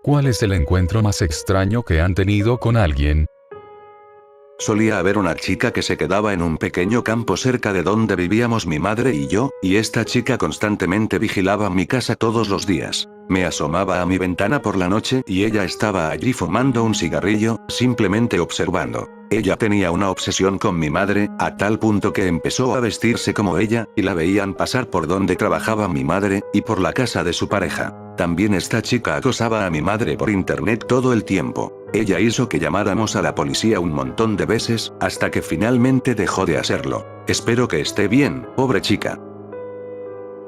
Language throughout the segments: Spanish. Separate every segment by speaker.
Speaker 1: ¿Cuál es el encuentro más extraño que han tenido con alguien?
Speaker 2: Solía haber una chica que se quedaba en un pequeño campo cerca de donde vivíamos mi madre y yo, y esta chica constantemente vigilaba mi casa todos los días. Me asomaba a mi ventana por la noche y ella estaba allí fumando un cigarrillo, simplemente observando. Ella tenía una obsesión con mi madre, a tal punto que empezó a vestirse como ella, y la veían pasar por donde trabajaba mi madre, y por la casa de su pareja. También esta chica acosaba a mi madre por internet todo el tiempo. Ella hizo que llamáramos a la policía un montón de veces, hasta que finalmente dejó de hacerlo. Espero que esté bien, pobre chica.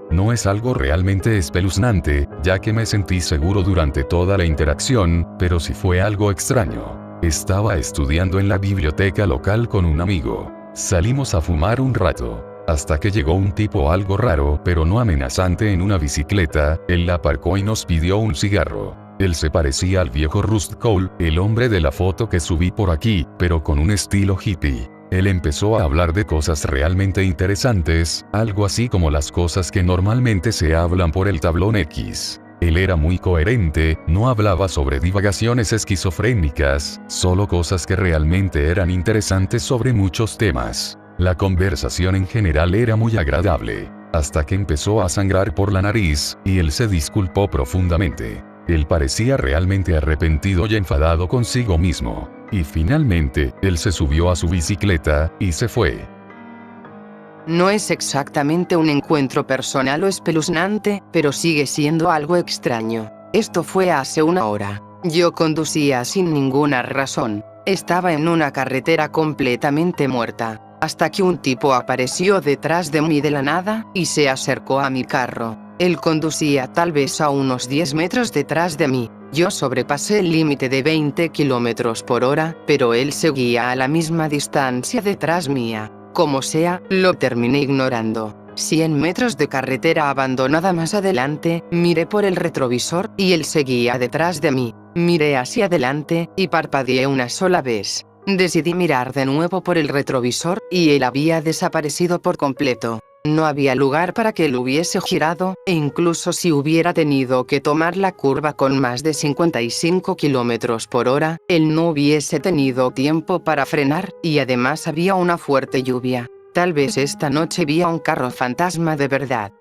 Speaker 1: No es algo realmente espeluznante, ya que me sentí seguro durante toda la interacción, pero sí fue algo extraño. Estaba estudiando en la biblioteca local con un amigo. Salimos a fumar un rato, hasta que llegó un tipo algo raro pero no amenazante en una bicicleta. Él la aparcó y nos pidió un cigarro. Él se parecía al viejo Rust Cole, el hombre de la foto que subí por aquí, pero con un estilo hippie. Él empezó a hablar de cosas realmente interesantes, algo así como las cosas que normalmente se hablan por el tablón X. Él era muy coherente, no hablaba sobre divagaciones esquizofrénicas, solo cosas que realmente eran interesantes sobre muchos temas. La conversación en general era muy agradable, hasta que empezó a sangrar por la nariz, y él se disculpó profundamente. Él parecía realmente arrepentido y enfadado consigo mismo. Y finalmente, él se subió a su bicicleta, y se fue.
Speaker 3: No es exactamente un encuentro personal o espeluznante, pero sigue siendo algo extraño. Esto fue hace una hora. Yo conducía sin ninguna razón. Estaba en una carretera completamente muerta, hasta que un tipo apareció detrás de mí de la nada, y se acercó a mi carro. Él conducía tal vez a unos 10 metros detrás de mí. Yo sobrepasé el límite de 20 kilómetros por hora, pero él seguía a la misma distancia detrás mía. Como sea, lo terminé ignorando. 100 metros de carretera abandonada más adelante, miré por el retrovisor, y él seguía detrás de mí. Miré hacia adelante, y parpadeé una sola vez. Decidí mirar de nuevo por el retrovisor, y él había desaparecido por completo. No había lugar para que él hubiese girado, e incluso si hubiera tenido que tomar la curva con más de 55 kilómetros por hora, él no hubiese tenido tiempo para frenar, y además había una fuerte lluvia. Tal vez esta noche vi a un carro fantasma de verdad.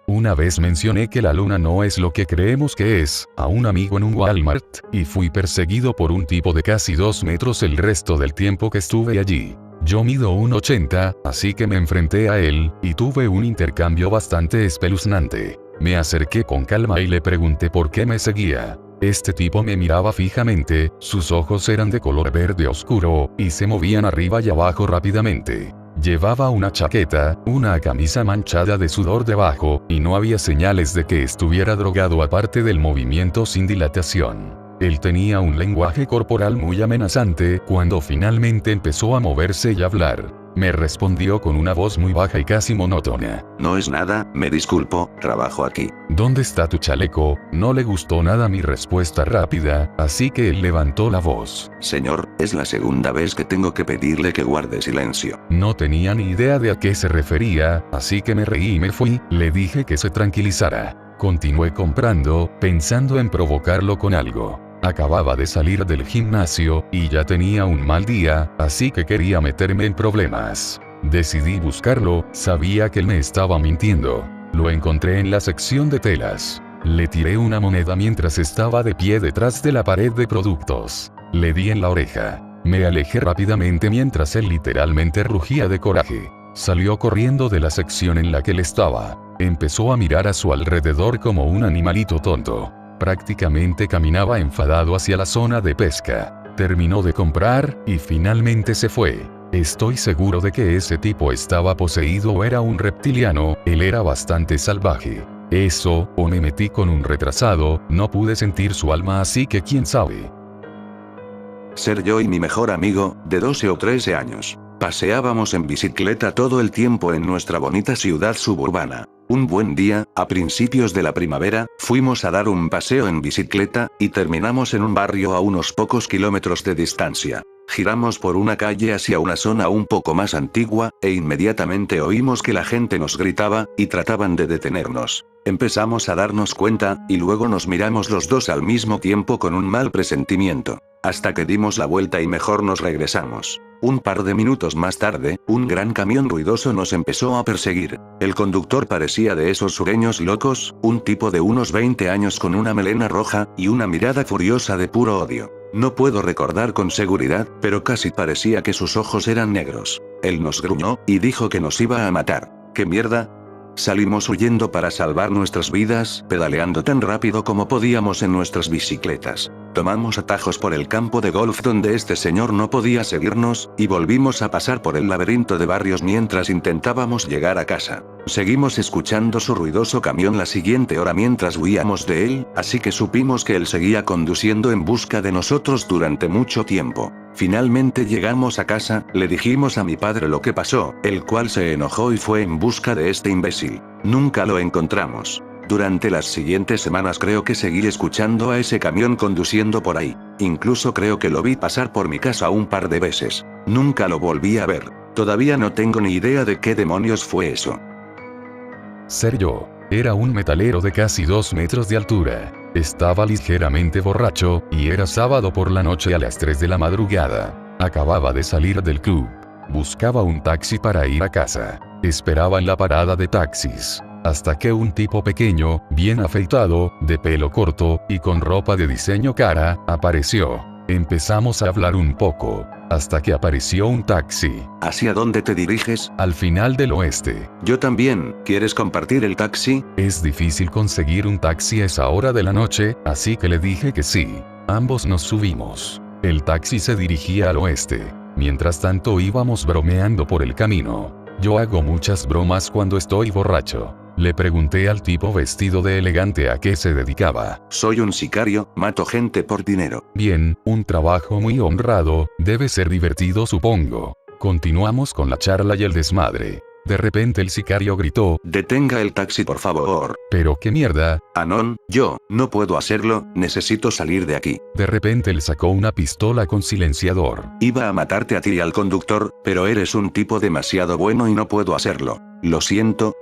Speaker 1: Una vez mencioné que la luna no es lo que creemos que es, a un amigo en un Walmart, y fui perseguido por un tipo de casi 2 metros el resto del tiempo que estuve allí. Yo mido 1,80, así que me enfrenté a él, y tuve un intercambio bastante espeluznante. Me acerqué con calma y le pregunté por qué me seguía. Este tipo me miraba fijamente, sus ojos eran de color verde oscuro, y se movían arriba y abajo rápidamente. Llevaba una chaqueta, una camisa manchada de sudor debajo, y no había señales de que estuviera drogado aparte del movimiento sin dilatación. Él tenía un lenguaje corporal muy amenazante. Cuando finalmente empezó a moverse y hablar, me respondió con una voz muy baja y casi monótona.
Speaker 2: No es nada, me disculpo, trabajo aquí.
Speaker 1: ¿Dónde está tu chaleco? No le gustó nada mi respuesta rápida, así que él levantó la voz.
Speaker 2: Señor, es la segunda vez que tengo que pedirle que guarde silencio.
Speaker 1: No tenía ni idea de a qué se refería, así que me reí y me fui. Le dije que se tranquilizara. Continué comprando, pensando en provocarlo con algo. Acababa de salir del gimnasio, y ya tenía un mal día, así que quería meterme en problemas. Decidí buscarlo, sabía que él me estaba mintiendo. Lo encontré en la sección de telas. Le tiré una moneda mientras estaba de pie detrás de la pared de productos. Le di en la oreja. Me alejé rápidamente mientras él literalmente rugía de coraje. Salió corriendo de la sección en la que él estaba. Empezó a mirar a su alrededor como un animalito tonto. Prácticamente caminaba enfadado hacia la zona de pesca. Terminó de comprar, y finalmente se fue. Estoy seguro de que ese tipo estaba poseído o era un reptiliano. Él era bastante salvaje. Eso, o me metí con un retrasado, no pude sentir su alma, así que quién sabe.
Speaker 2: Ser yo y mi mejor amigo, de 12 o 13 años. Paseábamos en bicicleta todo el tiempo en nuestra bonita ciudad suburbana. Un buen día, a principios de la primavera, fuimos a dar un paseo en bicicleta, y terminamos en un barrio a unos pocos kilómetros de distancia. Giramos por una calle hacia una zona un poco más antigua, e inmediatamente oímos que la gente nos gritaba, y trataban de detenernos. Empezamos a darnos cuenta, y luego nos miramos los dos al mismo tiempo con un mal presentimiento. Hasta que dimos la vuelta y mejor nos regresamos. Un par de minutos más tarde, un gran camión ruidoso nos empezó a perseguir. El conductor parecía de esos sureños locos, un tipo de unos 20 años con una melena roja, y una mirada furiosa de puro odio. No puedo recordar con seguridad, pero casi parecía que sus ojos eran negros. Él nos gruñó, y dijo que nos iba a matar. ¿Qué mierda? Salimos huyendo para salvar nuestras vidas, pedaleando tan rápido como podíamos en nuestras bicicletas. Tomamos atajos por el campo de golf donde este señor no podía seguirnos, y volvimos a pasar por el laberinto de barrios mientras intentábamos llegar a casa. Seguimos escuchando su ruidoso camión la siguiente hora mientras huíamos de él, así que supimos que él seguía conduciendo en busca de nosotros durante mucho tiempo. Finalmente llegamos a casa, le dijimos a mi padre lo que pasó, el cual se enojó y fue en busca de este imbécil. Nunca lo encontramos. Durante las siguientes semanas creo que seguí escuchando a ese camión conduciendo por ahí. Incluso creo que lo vi pasar por mi casa un par de veces. Nunca lo volví a ver. Todavía no tengo ni idea de qué demonios fue eso.
Speaker 1: Sergio era un metalero de casi 2 metros de altura. Estaba ligeramente borracho, y era sábado por la noche a las 3 de la madrugada. Acababa de salir del club. Buscaba un taxi para ir a casa. Esperaba en la parada de taxis. Hasta que un tipo pequeño, bien afeitado, de pelo corto, y con ropa de diseño cara, apareció. Empezamos a hablar un poco. Hasta que apareció un taxi.
Speaker 2: ¿Hacia dónde te diriges?
Speaker 1: Al final del oeste.
Speaker 2: Yo también. ¿Quieres compartir el taxi?
Speaker 1: Es difícil conseguir un taxi a esa hora de la noche, así que le dije que sí. Ambos nos subimos. El taxi se dirigía al oeste. Mientras tanto íbamos bromeando por el camino. Yo hago muchas bromas cuando estoy borracho. Le pregunté al tipo vestido de elegante a qué se dedicaba.
Speaker 2: Soy un sicario, mato gente por dinero.
Speaker 1: Bien, un trabajo muy honrado, debe ser divertido supongo. Continuamos con la charla y el desmadre. De repente el sicario gritó:
Speaker 2: Detenga el taxi por favor.
Speaker 1: ¿Pero qué mierda?
Speaker 2: Anon, yo, no puedo hacerlo, necesito salir de aquí.
Speaker 1: De repente él sacó una pistola con silenciador.
Speaker 2: Iba a matarte a ti y al conductor, pero eres un tipo demasiado bueno y no puedo hacerlo. Lo siento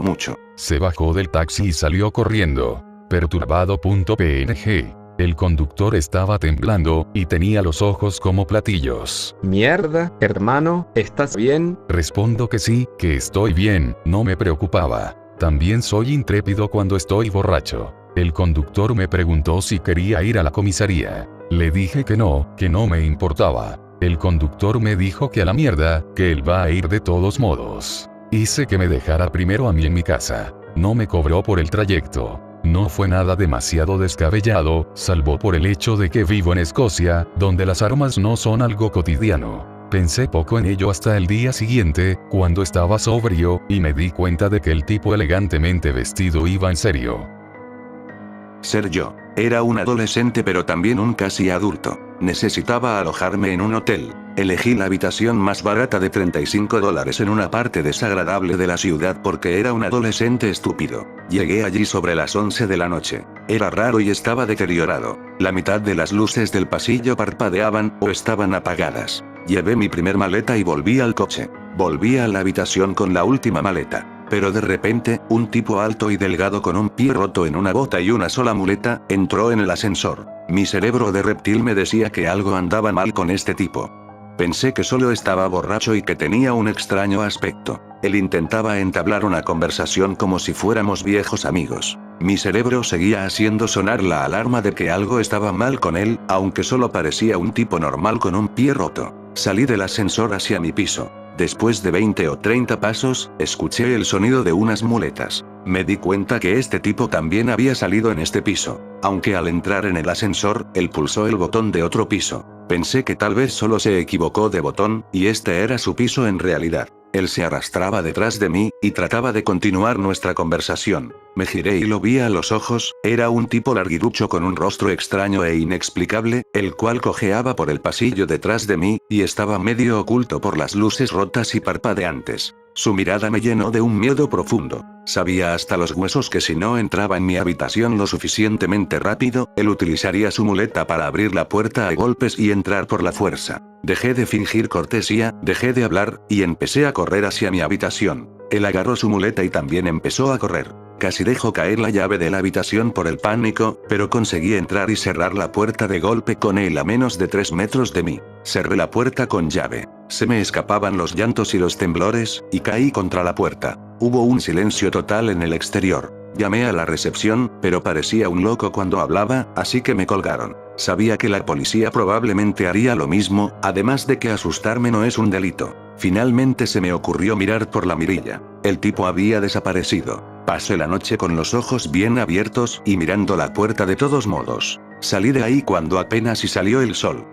Speaker 2: mucho.
Speaker 1: Se bajó del taxi y salió corriendo. Perturbado.png. El conductor estaba temblando, y tenía los ojos como platillos.
Speaker 4: Mierda, hermano, ¿estás bien?
Speaker 1: Respondo que sí, que estoy bien, no me preocupaba. También soy intrépido cuando estoy borracho. El conductor me preguntó si quería ir a la comisaría. Le dije que no me importaba. El conductor me dijo que a la mierda, que él va a ir de todos modos. Hice que me dejara primero a mí en mi casa. No me cobró por el trayecto. No fue nada demasiado descabellado, salvo por el hecho de que vivo en Escocia, donde las armas no son algo cotidiano. Pensé poco en ello hasta el día siguiente, cuando estaba sobrio, y me di cuenta de que el tipo elegantemente vestido iba en serio.
Speaker 2: Ser yo. Era un adolescente pero también un casi adulto. Necesitaba alojarme en un hotel. Elegí la habitación más barata de $35 en una parte desagradable de la ciudad porque era un adolescente estúpido. Llegué allí sobre las 11 de la noche. Era raro y estaba deteriorado. La mitad de las luces del pasillo parpadeaban o estaban apagadas. Llevé mi primer maleta y volví al coche. Volví a la habitación con la última maleta. Pero de repente, un tipo alto y delgado con un pie roto en una bota y una sola muleta, entró en el ascensor. Mi cerebro de reptil me decía que algo andaba mal con este tipo. Pensé que solo estaba borracho y que tenía un extraño aspecto. Él intentaba entablar una conversación como si fuéramos viejos amigos. Mi cerebro seguía haciendo sonar la alarma de que algo estaba mal con él, aunque solo parecía un tipo normal con un pie roto. Salí del ascensor hacia mi piso. Después de 20 o 30 pasos, escuché el sonido de unas muletas. Me di cuenta que este tipo también había salido en este piso. Aunque al entrar en el ascensor, él pulsó el botón de otro piso. Pensé que tal vez solo se equivocó de botón, y este era su piso en realidad. Él se arrastraba detrás de mí, y trataba de continuar nuestra conversación. Me giré y lo vi a los ojos, era un tipo larguirucho con un rostro extraño e inexplicable, el cual cojeaba por el pasillo detrás de mí, y estaba medio oculto por las luces rotas y parpadeantes. Su mirada me llenó de un miedo profundo. Sabía hasta los huesos que si no entraba en mi habitación lo suficientemente rápido, él utilizaría su muleta para abrir la puerta a golpes y entrar por la fuerza. Dejé de fingir cortesía, dejé de hablar, y empecé a correr hacia mi habitación. Él agarró su muleta y también empezó a correr. Casi dejó caer la llave de la habitación por el pánico, pero conseguí entrar y cerrar la puerta de golpe con él a menos de 3 metros de mí. Cerré la puerta con llave. Se me escapaban los llantos y los temblores, y caí contra la puerta. Hubo un silencio total en el exterior. Llamé a la recepción, pero parecía un loco cuando hablaba, así que me colgaron. Sabía que la policía probablemente haría lo mismo, además de que asustarme no es un delito. Finalmente se me ocurrió mirar por la mirilla. El tipo había desaparecido. Pasé la noche con los ojos bien abiertos y mirando la puerta de todos modos. Salí de ahí cuando apenas si salió el sol.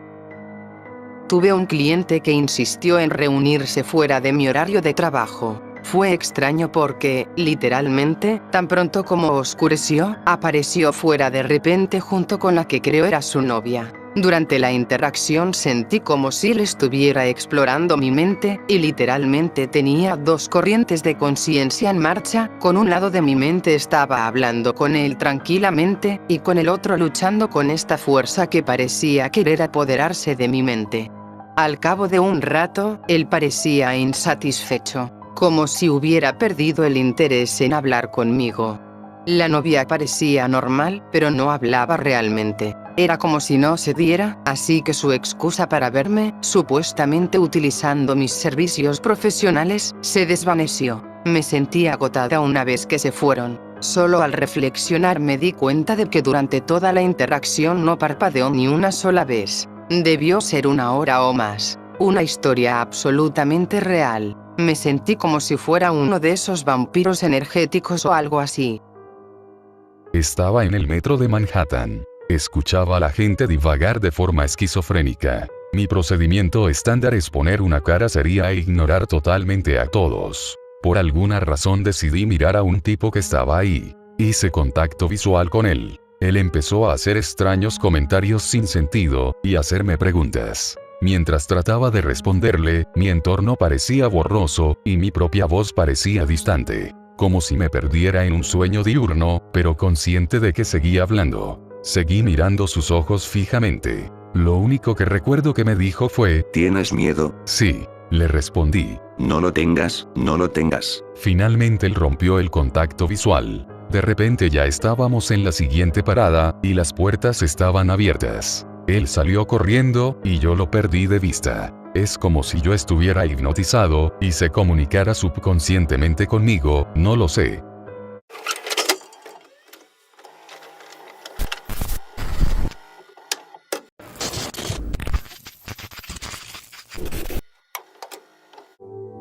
Speaker 3: Tuve un cliente que insistió en reunirse fuera de mi horario de trabajo. Fue extraño porque, literalmente, tan pronto como oscureció, apareció fuera de repente junto con la que creo era su novia. Durante la interacción sentí como si él estuviera explorando mi mente, y literalmente tenía 2 corrientes de conciencia en marcha, con un lado de mi mente estaba hablando con él tranquilamente, y con el otro luchando con esta fuerza que parecía querer apoderarse de mi mente. Al cabo de un rato, él parecía insatisfecho, como si hubiera perdido el interés en hablar conmigo. La novia parecía normal, pero no hablaba realmente. Era como si no se diera, así que su excusa para verme, supuestamente utilizando mis servicios profesionales, se desvaneció. Me sentí agotada una vez que se fueron. Solo al reflexionar me di cuenta de que durante toda la interacción no parpadeó ni una sola vez. Debió ser 1 hora o más. Una historia absolutamente real. Me sentí como si fuera uno de esos vampiros energéticos o algo así.
Speaker 1: Estaba en el metro de Manhattan. Escuchaba a la gente divagar de forma esquizofrénica. Mi procedimiento estándar es poner una cara seria e ignorar totalmente a todos. Por alguna razón decidí mirar a un tipo que estaba ahí. Hice contacto visual con él. Él empezó a hacer extraños comentarios sin sentido, y hacerme preguntas. Mientras trataba de responderle, mi entorno parecía borroso, y mi propia voz parecía distante. Como si me perdiera en un sueño diurno, pero consciente de que seguía hablando. Seguí mirando sus ojos fijamente. Lo único que recuerdo que me dijo fue:
Speaker 2: ¿Tienes miedo?
Speaker 1: Sí, le respondí.
Speaker 2: No lo tengas, no lo tengas.
Speaker 1: Finalmente él rompió el contacto visual. De repente ya estábamos en la siguiente parada, y las puertas estaban abiertas. Él salió corriendo, y yo lo perdí de vista. Es como si yo estuviera hipnotizado, y se comunicara subconscientemente conmigo, no lo sé.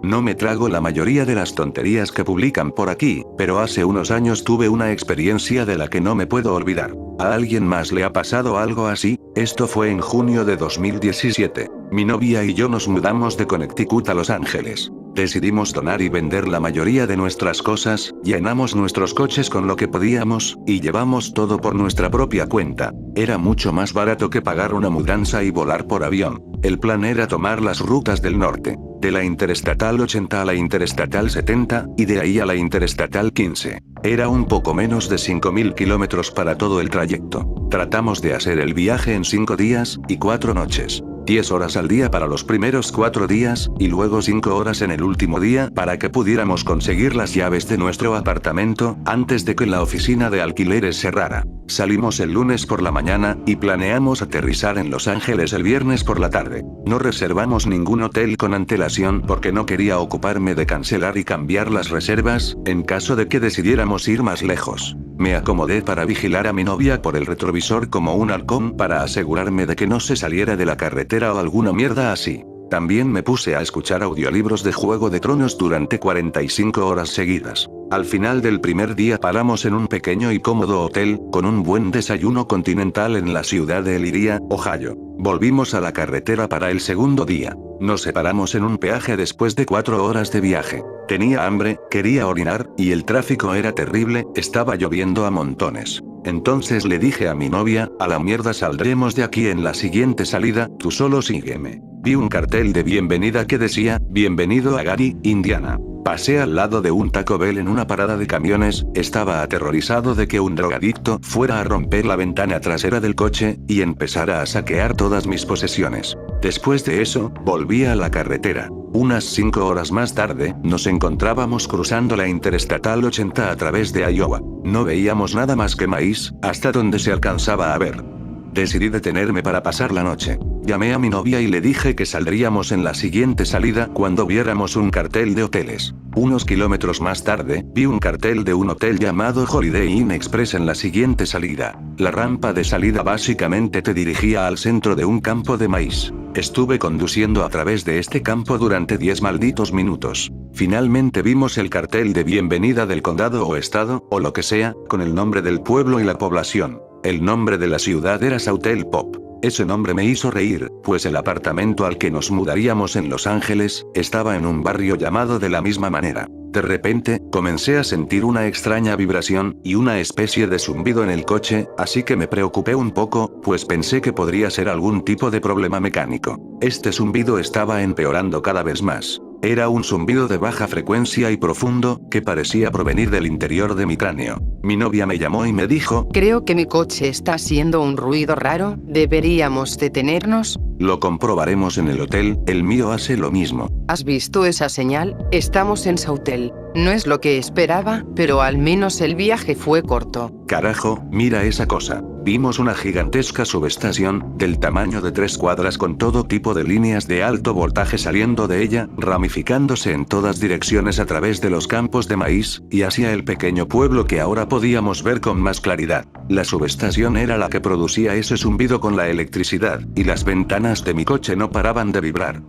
Speaker 2: No me trago la mayoría de las tonterías que publican por aquí, pero hace unos años tuve una experiencia de la que no me puedo olvidar. ¿A alguien más le ha pasado algo así? Esto fue en junio de 2017. Mi novia y yo nos mudamos de Connecticut a Los Ángeles. Decidimos donar y vender la mayoría de nuestras cosas, llenamos nuestros coches con lo que podíamos, y llevamos todo por nuestra propia cuenta. Era mucho más barato que pagar una mudanza y volar por avión. El plan era tomar las rutas del norte, de la Interestatal 80 a la Interestatal 70, y de ahí a la Interestatal 15. Era un poco menos de 5.000 kilómetros para todo el trayecto. Tratamos de hacer el viaje en 5 días y 4 noches. 10 horas al día para los primeros 4 días, y luego 5 horas en el último día para que pudiéramos conseguir las llaves de nuestro apartamento, antes de que la oficina de alquileres cerrara. Salimos el lunes por la mañana, y planeamos aterrizar en Los Ángeles el viernes por la tarde. No reservamos ningún hotel con antelación porque no quería ocuparme de cancelar y cambiar las reservas, en caso de que decidiéramos ir más lejos. Me acomodé para vigilar a mi novia por el retrovisor como un halcón para asegurarme de que no se saliera de la carretera o alguna mierda así. También me puse a escuchar audiolibros de Juego de Tronos durante 45 horas seguidas. Al final del primer día paramos en un pequeño y cómodo hotel, con un buen desayuno continental en la ciudad de Elyria, Ohio. Volvimos a la carretera para el segundo día. Nos separamos en un peaje después de 4 horas de viaje. Tenía hambre, quería orinar, y el tráfico era terrible, estaba lloviendo a montones. Entonces le dije a mi novia, a la mierda, saldremos de aquí en la siguiente salida, tú solo sígueme. Vi un cartel de bienvenida que decía, bienvenido a Gary, Indiana. Pasé al lado de un Taco Bell en una parada de camiones, estaba aterrorizado de que un drogadicto fuera a romper la ventana trasera del coche, y empezara a saquear todas mis posesiones. Después de eso, volví a la carretera. Unas 5 horas más tarde, nos encontrábamos cruzando la Interestatal 80 a través de Iowa. No veíamos nada más que maíz, hasta donde se alcanzaba a ver. Decidí detenerme para pasar la noche. Llamé a mi novia y le dije que saldríamos en la siguiente salida cuando viéramos un cartel de hoteles. Unos kilómetros más tarde, vi un cartel de un hotel llamado Holiday Inn Express en la siguiente salida. La rampa de salida básicamente te dirigía al centro de un campo de maíz. Estuve conduciendo a través de este campo durante 10 malditos minutos. Finalmente vimos el cartel de bienvenida del condado o estado, o lo que sea, con el nombre del pueblo y la población. El nombre de la ciudad era Southel Pop. Ese nombre me hizo reír, pues el apartamento al que nos mudaríamos en Los Ángeles, estaba en un barrio llamado de la misma manera. De repente, comencé a sentir una extraña vibración, y una especie de zumbido en el coche, así que me preocupé un poco, pues pensé que podría ser algún tipo de problema mecánico. Este zumbido estaba empeorando cada vez más. Era un zumbido de baja frecuencia y profundo, que parecía provenir del interior de mi cráneo. Mi novia me llamó y me dijo,
Speaker 3: creo que mi coche está haciendo un ruido raro, ¿deberíamos detenernos?
Speaker 2: Lo comprobaremos en el hotel, el mío hace lo mismo.
Speaker 3: ¿Has visto esa señal? Estamos en Southel. No es lo que esperaba, pero al menos el viaje fue corto.
Speaker 2: Carajo, mira esa cosa. Vimos una gigantesca subestación, del tamaño de 3 cuadras con todo tipo de líneas de alto voltaje saliendo de ella, ramificándose en todas direcciones a través de los campos de maíz, y hacia el pequeño pueblo que ahora podíamos ver con más claridad. La subestación era la que producía ese zumbido con la electricidad, y las ventanas de mi coche no paraban de vibrar.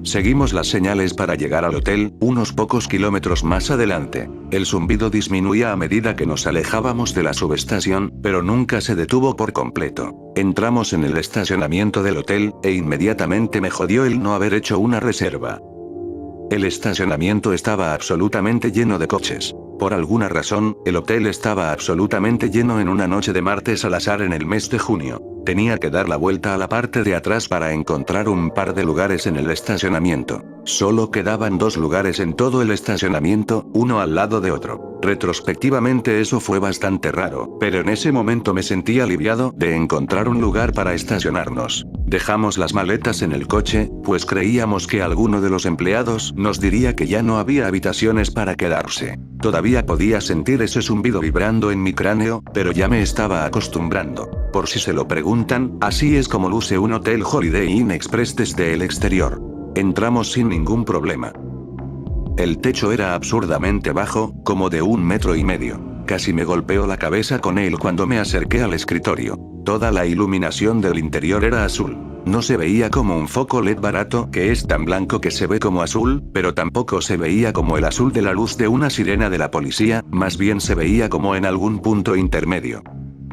Speaker 2: Seguimos las señales para llegar al hotel, unos pocos kilómetros más adelante. El zumbido disminuía a medida que nos alejábamos de la subestación, pero nunca se detuvo por completo. Entramos en el estacionamiento del hotel, e inmediatamente me jodió el no haber hecho una reserva. El estacionamiento estaba absolutamente lleno de coches. Por alguna razón, el hotel estaba absolutamente lleno en una noche de martes al azar en el mes de junio. Tenía que dar la vuelta a la parte de atrás para encontrar un par de lugares en el estacionamiento. Solo quedaban 2 lugares en todo el estacionamiento, uno al lado de otro. Retrospectivamente eso fue bastante raro, pero en ese momento me sentí aliviado de encontrar un lugar para estacionarnos. Dejamos las maletas en el coche, pues creíamos que alguno de los empleados nos diría que ya no había habitaciones para quedarse. Todavía podía sentir ese zumbido vibrando en mi cráneo, pero ya me estaba acostumbrando. Por si se lo preguntan, así es como luce un hotel Holiday Inn Express desde el exterior. Entramos sin ningún problema. El techo era absurdamente bajo, como de 1,5 metros. Casi me golpeó la cabeza con él cuando me acerqué al escritorio. Toda la iluminación del interior era azul. No se veía como un foco LED barato que es tan blanco que se ve como azul, pero tampoco se veía como el azul de la luz de una sirena de la policía, más bien se veía como en algún punto intermedio.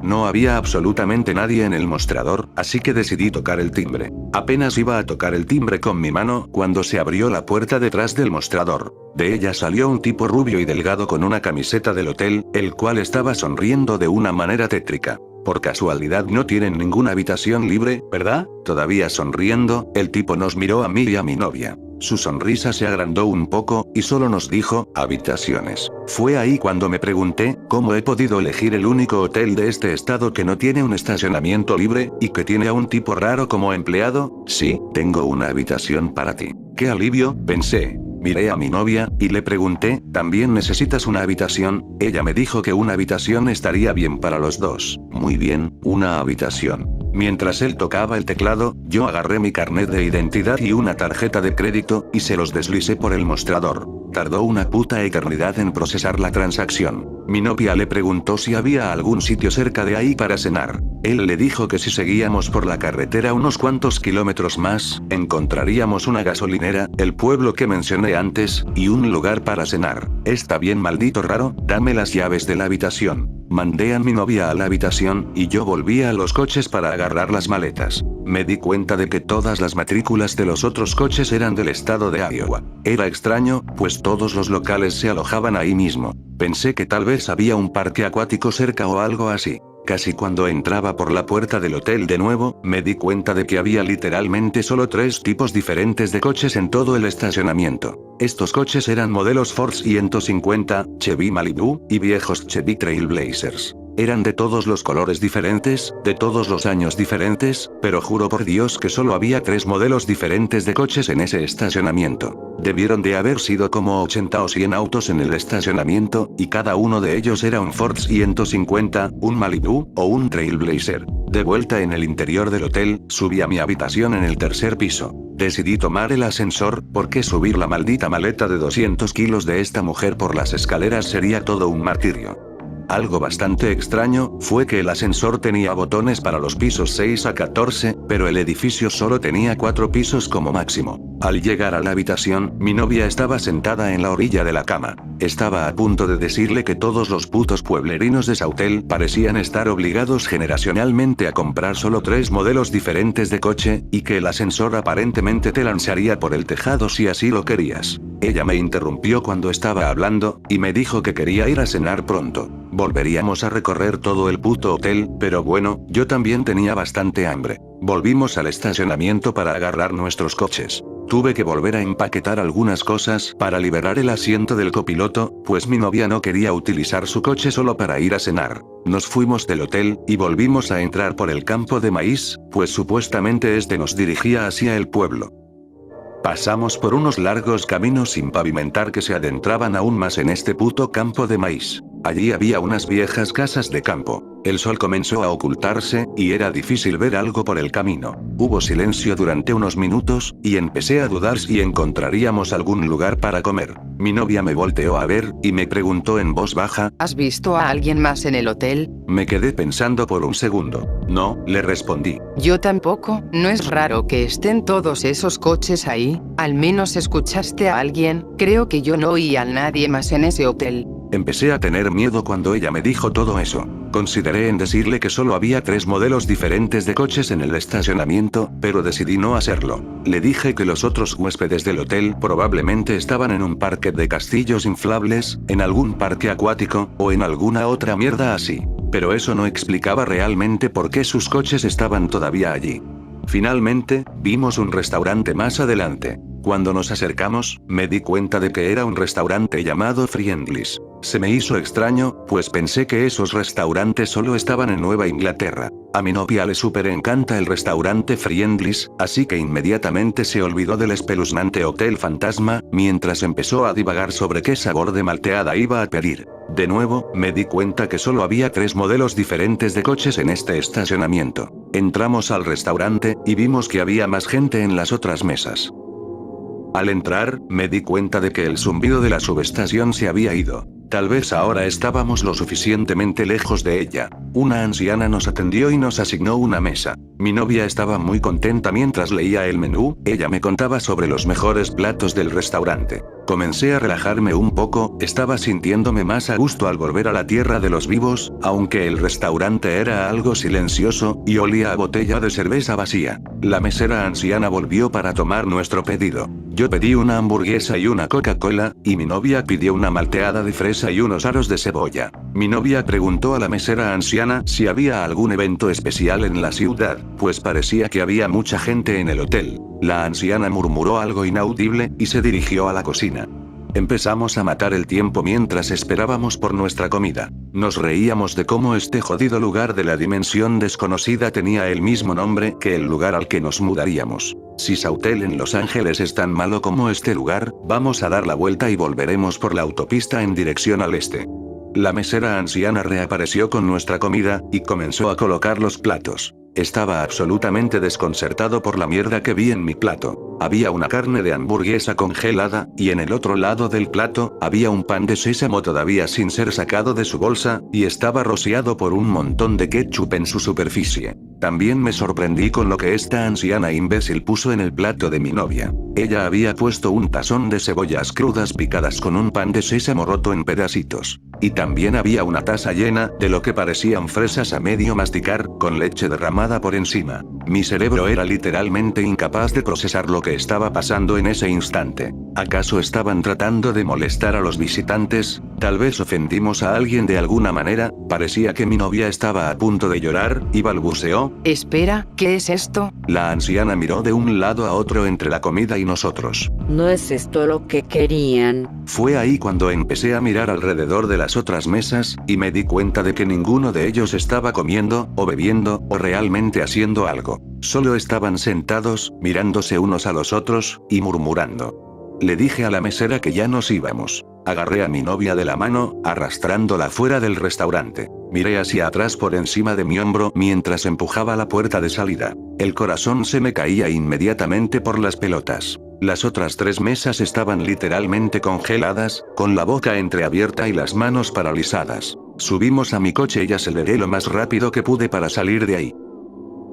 Speaker 2: No había absolutamente nadie en el mostrador, así que decidí tocar el timbre. Apenas iba a tocar el timbre con mi mano cuando se abrió la puerta detrás del mostrador. De ella salió un tipo rubio y delgado con una camiseta del hotel, el cual estaba sonriendo de una manera tétrica. Por casualidad no tienen ninguna habitación libre, ¿verdad? Todavía sonriendo, el tipo nos miró a mí y a mi novia. Su sonrisa se agrandó un poco, y solo nos dijo, habitaciones. Fue ahí cuando me pregunté, ¿cómo he podido elegir el único hotel de este estado que no tiene un estacionamiento libre, y que tiene a un tipo raro como empleado? Sí, tengo una habitación para ti. ¡Qué alivio!, pensé. Miré a mi novia, y le pregunté, ¿también necesitas una habitación? Ella me dijo que una habitación estaría bien para los dos. Muy bien, una habitación. Mientras él tocaba el teclado, yo agarré mi carnet de identidad y una tarjeta de crédito, y se los deslicé por el mostrador. Tardó una puta eternidad en procesar la transacción. Mi novia le preguntó si había algún sitio cerca de ahí para cenar. Él le dijo que si seguíamos por la carretera unos cuantos kilómetros más, encontraríamos una gasolinera, el pueblo que mencioné antes, y un lugar para cenar. Está bien, maldito raro, dame las llaves de la habitación. Mandé a mi novia a la habitación, y yo volví a los coches para agarrar las maletas. Me di cuenta de que todas las matrículas de los otros coches eran del estado de Iowa. Era extraño, pues todos los locales se alojaban ahí mismo. Pensé que tal vez había un parque acuático cerca o algo así. Casi cuando entraba por la puerta del hotel de nuevo, me di cuenta de que había literalmente solo 3 tipos diferentes de coches en todo el estacionamiento. Estos coches eran modelos Ford 150, Chevy Malibu, y viejos Chevy Trailblazers. Eran de todos los colores diferentes, de todos los años diferentes, pero juro por Dios que solo había 3 modelos diferentes de coches en ese estacionamiento. Debieron de haber sido como 80 o 100 autos en el estacionamiento, y cada uno de ellos era un Ford 150, un Malibu, o un Trailblazer. De vuelta en el interior del hotel, subí a mi habitación en el 3er piso. Decidí tomar el ascensor, porque subir la maldita maleta de 200 kilos de esta mujer por las escaleras sería todo un martirio. Algo bastante extraño, fue que el ascensor tenía botones para los pisos 6 a 14, pero el edificio solo tenía 4 pisos como máximo. Al llegar a la habitación, mi novia estaba sentada en la orilla de la cama. Estaba a punto de decirle que todos los putos pueblerinos de Sautel parecían estar obligados generacionalmente a comprar solo 3 modelos diferentes de coche, y que el ascensor aparentemente te lanzaría por el tejado si así lo querías. Ella me interrumpió cuando estaba hablando, y me dijo que quería ir a cenar pronto. Volveríamos a recorrer todo el puto hotel, pero bueno, yo también tenía bastante hambre. Volvimos al estacionamiento para agarrar nuestros coches. Tuve que volver a empaquetar algunas cosas para liberar el asiento del copiloto, pues mi novia no quería utilizar su coche solo para ir a cenar. Nos fuimos del hotel, y volvimos a entrar por el campo de maíz, pues supuestamente este nos dirigía hacia el pueblo. Pasamos por unos largos caminos sin pavimentar que se adentraban aún más en este puto campo de maíz. Allí había unas viejas casas de campo. El sol comenzó a ocultarse, y era difícil ver algo por el camino. Hubo silencio durante unos minutos, y empecé a dudar si encontraríamos algún lugar para comer. Mi novia me volteó a ver, y me preguntó en voz baja:
Speaker 3: ¿Has visto a alguien más en el hotel?
Speaker 2: Me quedé pensando por un segundo. No, le respondí.
Speaker 3: Yo tampoco, no es raro que estén todos esos coches ahí, al menos escuchaste a alguien, creo que yo no oí a nadie más en ese hotel.
Speaker 2: Empecé a tener miedo cuando ella me dijo todo eso. Consideré en decirle que solo había 3 modelos diferentes de coches en el estacionamiento, pero decidí no hacerlo. Le dije que los otros huéspedes del hotel probablemente estaban en un parque de castillos inflables, en algún parque acuático, o en alguna otra mierda así. Pero eso no explicaba realmente por qué sus coches estaban todavía allí. Finalmente, vimos un restaurante más adelante. Cuando nos acercamos, me di cuenta de que era un restaurante llamado Friendly's. Se me hizo extraño, pues pensé que esos restaurantes solo estaban en Nueva Inglaterra. A mi novia le súper encanta el restaurante Friendly's, así que inmediatamente se olvidó del espeluznante Hotel Fantasma, mientras empezó a divagar sobre qué sabor de malteada iba a pedir. De nuevo, me di cuenta que solo había 3 modelos diferentes de coches en este estacionamiento. Entramos al restaurante, y vimos que había más gente en las otras mesas. Al entrar, me di cuenta de que el zumbido de la subestación se había ido. Tal vez ahora estábamos lo suficientemente lejos de ella. Una anciana nos atendió y nos asignó una mesa. Mi novia estaba muy contenta mientras leía el menú, ella me contaba sobre los mejores platos del restaurante. Comencé a relajarme un poco, estaba sintiéndome más a gusto al volver a la tierra de los vivos, aunque el restaurante era algo silencioso, y olía a botella de cerveza vacía. La mesera anciana volvió para tomar nuestro pedido. Yo pedí una hamburguesa y una Coca-Cola, y mi novia pidió una malteada de fresa y unos aros de cebolla. Mi novia preguntó a la mesera anciana si había algún evento especial en la ciudad, pues parecía que había mucha gente en el hotel. La anciana murmuró algo inaudible, y se dirigió a la cocina. Empezamos a matar el tiempo mientras esperábamos por nuestra comida. Nos reíamos de cómo este jodido lugar de la dimensión desconocida tenía el mismo nombre que el lugar al que nos mudaríamos. Si Sautel en Los Ángeles es tan malo como este lugar, vamos a dar la vuelta y volveremos por la autopista en dirección al este. La mesera anciana reapareció con nuestra comida, y comenzó a colocar los platos. Estaba absolutamente desconcertado por la mierda que vi en mi plato. Había una carne de hamburguesa congelada, y en el otro lado del plato, había un pan de sésamo todavía sin ser sacado de su bolsa, y estaba rociado por un montón de ketchup en su superficie. También me sorprendí con lo que esta anciana imbécil puso en el plato de mi novia. Ella había puesto un tazón de cebollas crudas picadas con un pan de sésamo roto en pedacitos. Y también había una taza llena de lo que parecían fresas a medio masticar, con leche derramada por encima. Mi cerebro era literalmente incapaz de procesar lo que estaba pasando en ese instante. ¿Acaso estaban tratando de molestar a los visitantes? Tal vez ofendimos a alguien de alguna manera. Parecía que mi novia estaba a punto de llorar, y balbuceó:
Speaker 3: Espera, ¿qué es esto?
Speaker 2: La anciana miró de un lado a otro entre la comida y nosotros.
Speaker 5: ¿No es esto lo que querían?
Speaker 2: Fue ahí cuando empecé a mirar alrededor de las otras mesas, y me di cuenta de que ninguno de ellos estaba comiendo, o bebiendo, o realmente haciendo algo. Solo estaban sentados, mirándose unos a los otros, y murmurando. Le dije a la mesera que ya nos íbamos. Agarré a mi novia de la mano, arrastrándola fuera del restaurante. Miré hacia atrás por encima de mi hombro mientras empujaba la puerta de salida. El corazón se me caía inmediatamente por las pelotas. Las otras 3 mesas estaban literalmente congeladas, con la boca entreabierta y las manos paralizadas. Subimos a mi coche y aceleré lo más rápido que pude para salir de ahí.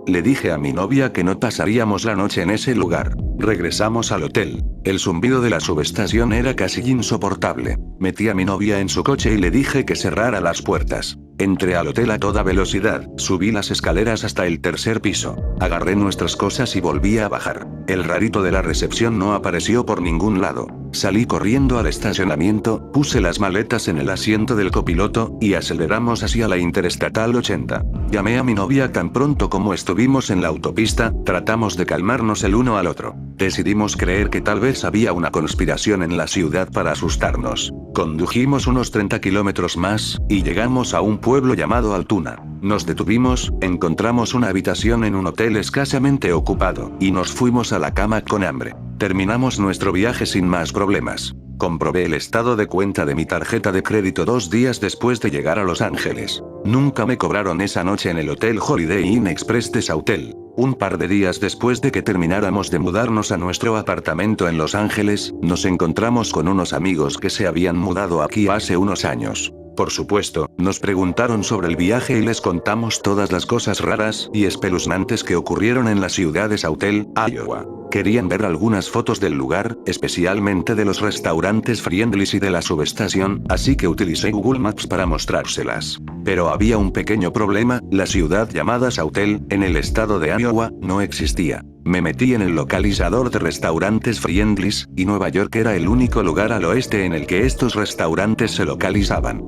Speaker 2: Le dije a mi novia que no pasaríamos la noche en ese lugar. Regresamos al hotel. El zumbido de la subestación era casi insoportable. Metí a mi novia en su coche y le dije que cerrara las puertas. Entré al hotel a toda velocidad, subí las escaleras hasta el 3er piso. Agarré nuestras cosas y volví a bajar. El rarito de la recepción no apareció por ningún lado. Salí corriendo al estacionamiento, puse las maletas en el asiento del copiloto, y aceleramos hacia la Interestatal 80. Llamé a mi novia tan pronto como estuvimos en la autopista, tratamos de calmarnos el uno al otro. Decidimos creer que tal vez había una conspiración en la ciudad para asustarnos. Condujimos unos 30 kilómetros más, y llegamos a un pueblo llamado Altuna. Nos detuvimos, encontramos una habitación en un hotel escasamente ocupado, y nos fuimos a la cama con hambre. Terminamos nuestro viaje sin más problemas. Comprobé el estado de cuenta de mi tarjeta de crédito 2 días después de llegar a Los Ángeles. Nunca me cobraron esa noche en el Hotel Holiday Inn Express de Sautel. Un par de días después de que termináramos de mudarnos a nuestro apartamento en Los Ángeles, nos encontramos con unos amigos que se habían mudado aquí hace unos años. Por supuesto, nos preguntaron sobre el viaje y les contamos todas las cosas raras y espeluznantes que ocurrieron en la ciudad de Sautel, Iowa. Querían ver algunas fotos del lugar, especialmente de los restaurantes Friendly's y de la subestación, así que utilicé Google Maps para mostrárselas. Pero había un pequeño problema: la ciudad llamada Sautel, en el estado de Iowa, no existía. Me metí en el localizador de restaurantes Friendly's, y Nueva York era el único lugar al oeste en el que estos restaurantes se localizaban.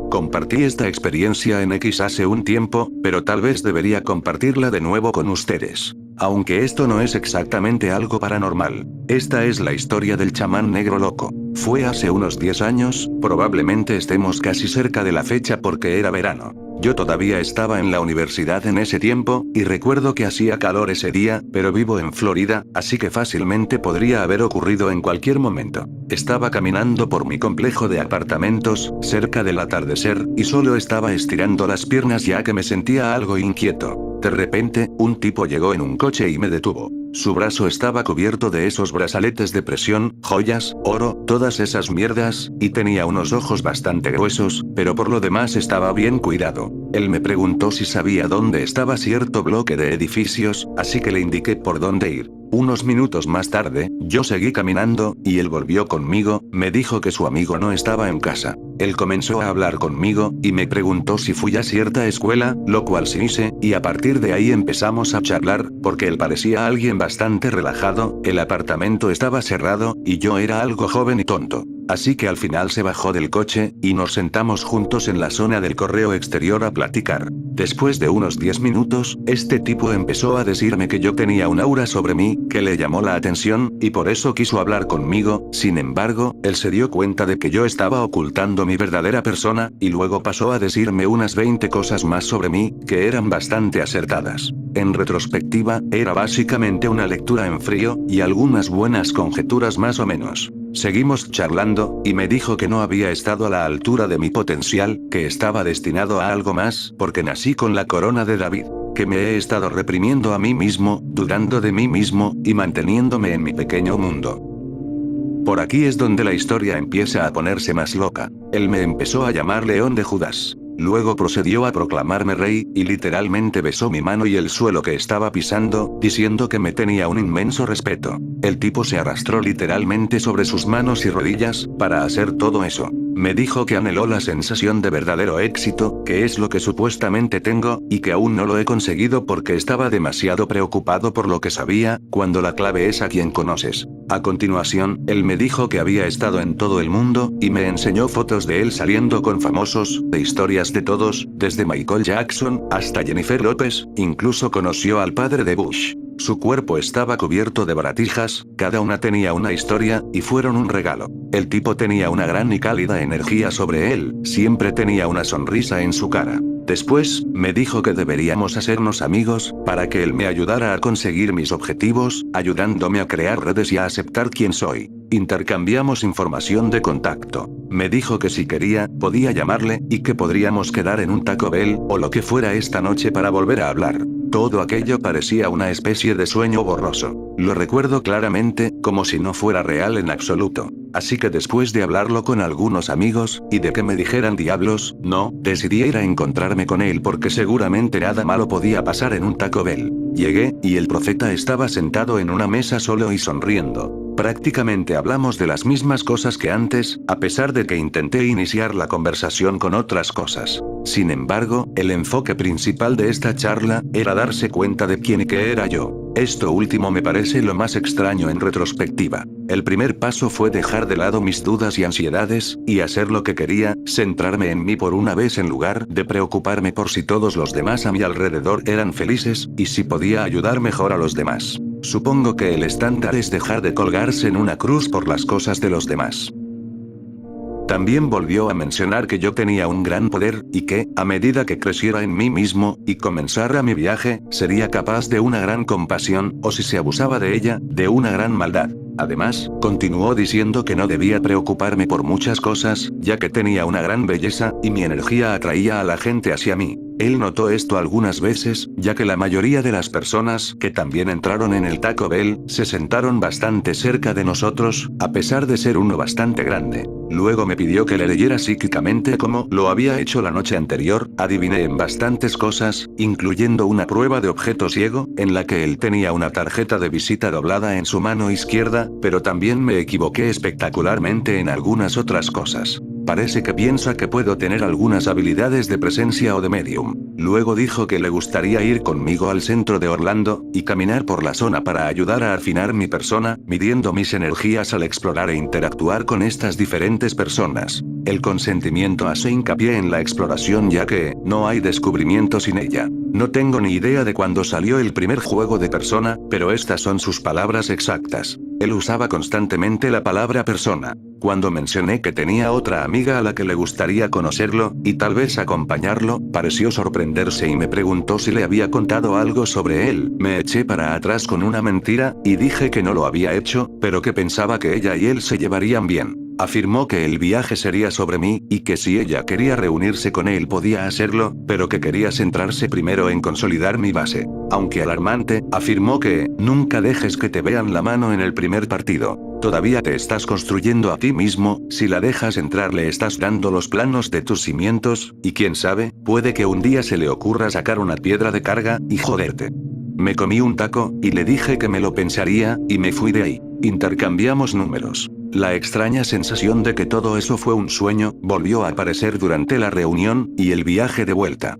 Speaker 2: Compartí esta experiencia en X hace un tiempo, pero tal vez debería compartirla de nuevo con ustedes. Aunque esto no es exactamente algo paranormal. Esta es la historia del chamán negro loco. Fue hace unos 10 años, probablemente estemos casi cerca de la fecha porque era verano. Yo todavía estaba en la universidad en ese tiempo, y recuerdo que hacía calor ese día, pero vivo en Florida, así que fácilmente podría haber ocurrido en cualquier momento. Estaba caminando por mi complejo de apartamentos, cerca del atardecer, y solo estaba estirando las piernas ya que me sentía algo inquieto. De repente, un tipo llegó en un coche y me detuvo. Su brazo estaba cubierto de esos brazaletes de presión, joyas, oro, todas esas mierdas, y tenía unos ojos bastante gruesos, pero por lo demás estaba bien cuidado. Él me preguntó si sabía dónde estaba cierto bloque de edificios, así que le indiqué por dónde ir. Unos minutos más tarde, yo seguí caminando, y él volvió conmigo, me dijo que su amigo no estaba en casa. Él comenzó a hablar conmigo, y me preguntó si fui a cierta escuela, lo cual sí hice, y a partir de ahí empezamos a charlar, porque él parecía alguien bastante relajado, el apartamento estaba cerrado, y yo era algo joven y tonto. así que al final se bajó del coche, y nos sentamos juntos en la zona del correo exterior a platicar. Después de unos 10 minutos, este tipo empezó a decirme que yo tenía un aura sobre mí, que le llamó la atención, y por eso quiso hablar conmigo. Sin embargo, él se dio cuenta de que yo estaba ocultando mi verdadera persona, y luego pasó a decirme unas 20 cosas más sobre mí, que eran bastante acertadas. En retrospectiva, era básicamente una lectura en frío, y algunas buenas conjeturas más o menos. Seguimos charlando, y me dijo que no había estado a la altura de mi potencial, que estaba destinado a algo más, porque nací con la corona de David, que me he estado reprimiendo a mí mismo, dudando de mí mismo, y manteniéndome en mi pequeño mundo. Por aquí es donde la historia empieza a ponerse más loca. Él me empezó a llamar León de Judas. Luego procedió a proclamarme rey, y literalmente besó mi mano y el suelo que estaba pisando, diciendo que me tenía un inmenso respeto. El tipo se arrastró literalmente sobre sus manos y rodillas, para hacer todo eso. Me dijo que anheló la sensación de verdadero éxito, que es lo que supuestamente tengo, y que aún no lo he conseguido porque estaba demasiado preocupado por lo que sabía, cuando la clave es a quien conoces. A continuación, él me dijo que había estado en todo el mundo, y me enseñó fotos de él saliendo con famosos, de historias de todos, desde Michael Jackson, hasta Jennifer López, incluso conoció al padre de Bush. Su cuerpo estaba cubierto de baratijas, cada una tenía una historia, y fueron un regalo. El tipo tenía una gran y cálida energía sobre él, siempre tenía una sonrisa en su cara. Después, me dijo que deberíamos hacernos amigos, para que él me ayudara a conseguir mis objetivos, ayudándome a crear redes y a aceptar quién soy. Intercambiamos información de contacto. Me dijo que si quería, podía llamarle, y que podríamos quedar en un Taco Bell, o lo que fuera esta noche para volver a hablar. Todo aquello parecía una especie de sueño borroso. Lo recuerdo claramente, como si no fuera real en absoluto. Así que después de hablarlo con algunos amigos, y de que me dijeran diablos, no, decidí ir a encontrarme con él porque seguramente nada malo podía pasar en un Taco Bell. Llegué, y el profeta estaba sentado en una mesa solo y sonriendo. Prácticamente hablamos de las mismas cosas que antes, a pesar de que intenté iniciar la conversación con otras cosas. Sin embargo, el enfoque principal de esta charla era darse cuenta de quién y qué era yo. Esto último me parece lo más extraño en retrospectiva. El primer paso fue dejar de lado mis dudas y ansiedades, y hacer lo que quería, centrarme en mí por una vez en lugar de preocuparme por si todos los demás a mi alrededor eran felices, y si podía ayudar mejor a los demás. Supongo que el estándar es dejar de colgarse en una cruz por las cosas de los demás. También volvió a mencionar que yo tenía un gran poder, y que, a medida que creciera en mí mismo, y comenzara mi viaje, sería capaz de una gran compasión, o si se abusaba de ella, de una gran maldad. Además, continuó diciendo que no debía preocuparme por muchas cosas, ya que tenía una gran belleza, y mi energía atraía a la gente hacia mí. Él notó esto algunas veces, ya que la mayoría de las personas que también entraron en el Taco Bell, se sentaron bastante cerca de nosotros, a pesar de ser uno bastante grande. Luego me pidió que le leyera psíquicamente como lo había hecho la noche anterior. Adiviné en bastantes cosas, incluyendo una prueba de objeto ciego, en la que él tenía una tarjeta de visita doblada en su mano izquierda, pero también me equivoqué espectacularmente en algunas otras cosas. Parece que piensa que puedo tener algunas habilidades de presencia o de medium. Luego dijo que le gustaría ir conmigo al centro de Orlando, y caminar por la zona para ayudar a afinar mi persona, midiendo mis energías al explorar e interactuar con estas diferentes personas. El consentimiento hace hincapié en la exploración ya que, no hay descubrimiento sin ella. No tengo ni idea de cuándo salió el primer juego de persona, pero estas son sus palabras exactas. Él usaba constantemente la palabra persona. Cuando mencioné que tenía otra amiga a la que le gustaría conocerlo, y tal vez acompañarlo, pareció sorprenderse y me preguntó si le había contado algo sobre él. Me eché para atrás con una mentira, y dije que no lo había hecho, pero que pensaba que ella y él se llevarían bien. Afirmó que el viaje sería sobre mí, y que si ella quería reunirse con él podía hacerlo, pero que quería centrarse primero en consolidar mi base. Aunque alarmante, afirmó que, nunca dejes que te vean la mano en el primer partido. Todavía te estás construyendo a ti mismo, si la dejas entrar le estás dando los planos de tus cimientos, y quién sabe, puede que un día se le ocurra sacar una piedra de carga, y joderte. Me comí un taco, y le dije que me lo pensaría, y me fui de ahí. Intercambiamos números. La extraña sensación de que todo eso fue un sueño, volvió a aparecer durante la reunión, y el viaje de vuelta.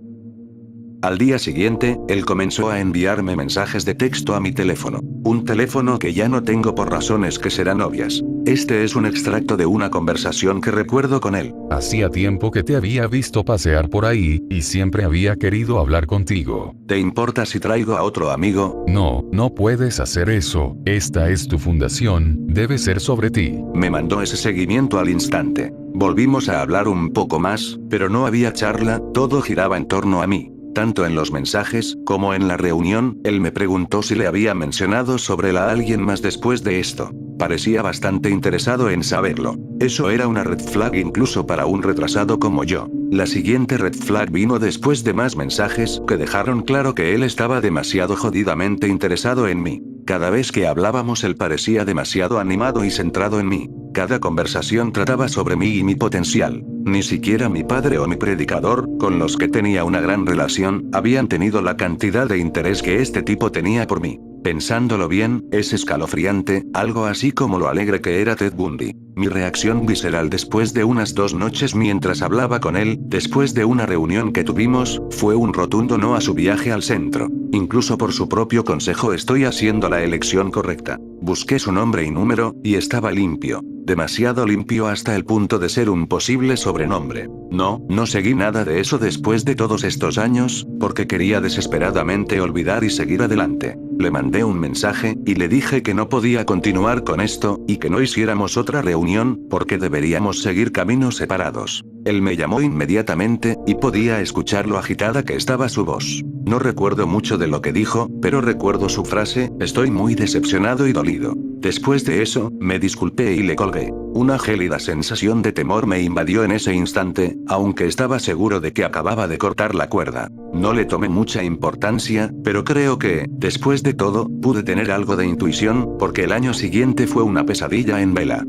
Speaker 2: Al día siguiente, él comenzó a enviarme mensajes de texto a mi teléfono. Un teléfono que ya no tengo por razones que serán obvias. Este es un extracto de una conversación que recuerdo con él.
Speaker 1: Hacía tiempo que te había visto pasear por ahí, y siempre había querido hablar contigo.
Speaker 2: ¿Te importa si traigo a otro amigo?
Speaker 1: No, no puedes hacer eso. Esta es tu fundación, debe ser sobre ti.
Speaker 2: Me mandó ese seguimiento al instante. Volvimos a hablar un poco más, pero no había charla, todo giraba en torno a mí. Tanto en los mensajes, como en la reunión, él me preguntó si le había mencionado sobre la alguien más después de esto. Parecía bastante interesado en saberlo. Eso era una red flag incluso para un retrasado como yo. La siguiente red flag vino después de más mensajes que dejaron claro que él estaba demasiado jodidamente interesado en mí. Cada vez que hablábamos él parecía demasiado animado y centrado en mí. Cada conversación trataba sobre mí y mi potencial. Ni siquiera mi padre o mi predicador, con los que tenía una gran relación, habían tenido la cantidad de interés que este tipo tenía por mí. Pensándolo bien, es escalofriante, algo así como lo alegre que era Ted Bundy. Mi reacción visceral después de unas 2 noches mientras hablaba con él, después de una reunión que tuvimos, fue un rotundo no a su viaje al centro. Incluso por su propio consejo estoy haciendo la elección correcta. Busqué su nombre y número, y estaba limpio. Demasiado limpio hasta el punto de ser un posible sobrenombre. No seguí nada de eso después de todos estos años, porque quería desesperadamente olvidar y seguir adelante. Le mandé un mensaje, y le dije que no podía continuar con esto, y que no hiciéramos otra reunión, porque deberíamos seguir caminos separados. Él me llamó inmediatamente, y podía escuchar lo agitada que estaba su voz. No recuerdo mucho de lo que dijo, pero recuerdo su frase, estoy muy decepcionado y dolido. Después de eso, me disculpé y le colgué. Una gélida sensación de temor me invadió en ese instante, aunque estaba seguro de que acababa de cortar la cuerda. No le tomé mucha importancia, pero creo que, después de todo, pude tener algo de intuición, porque el año siguiente fue una pesadilla en vela.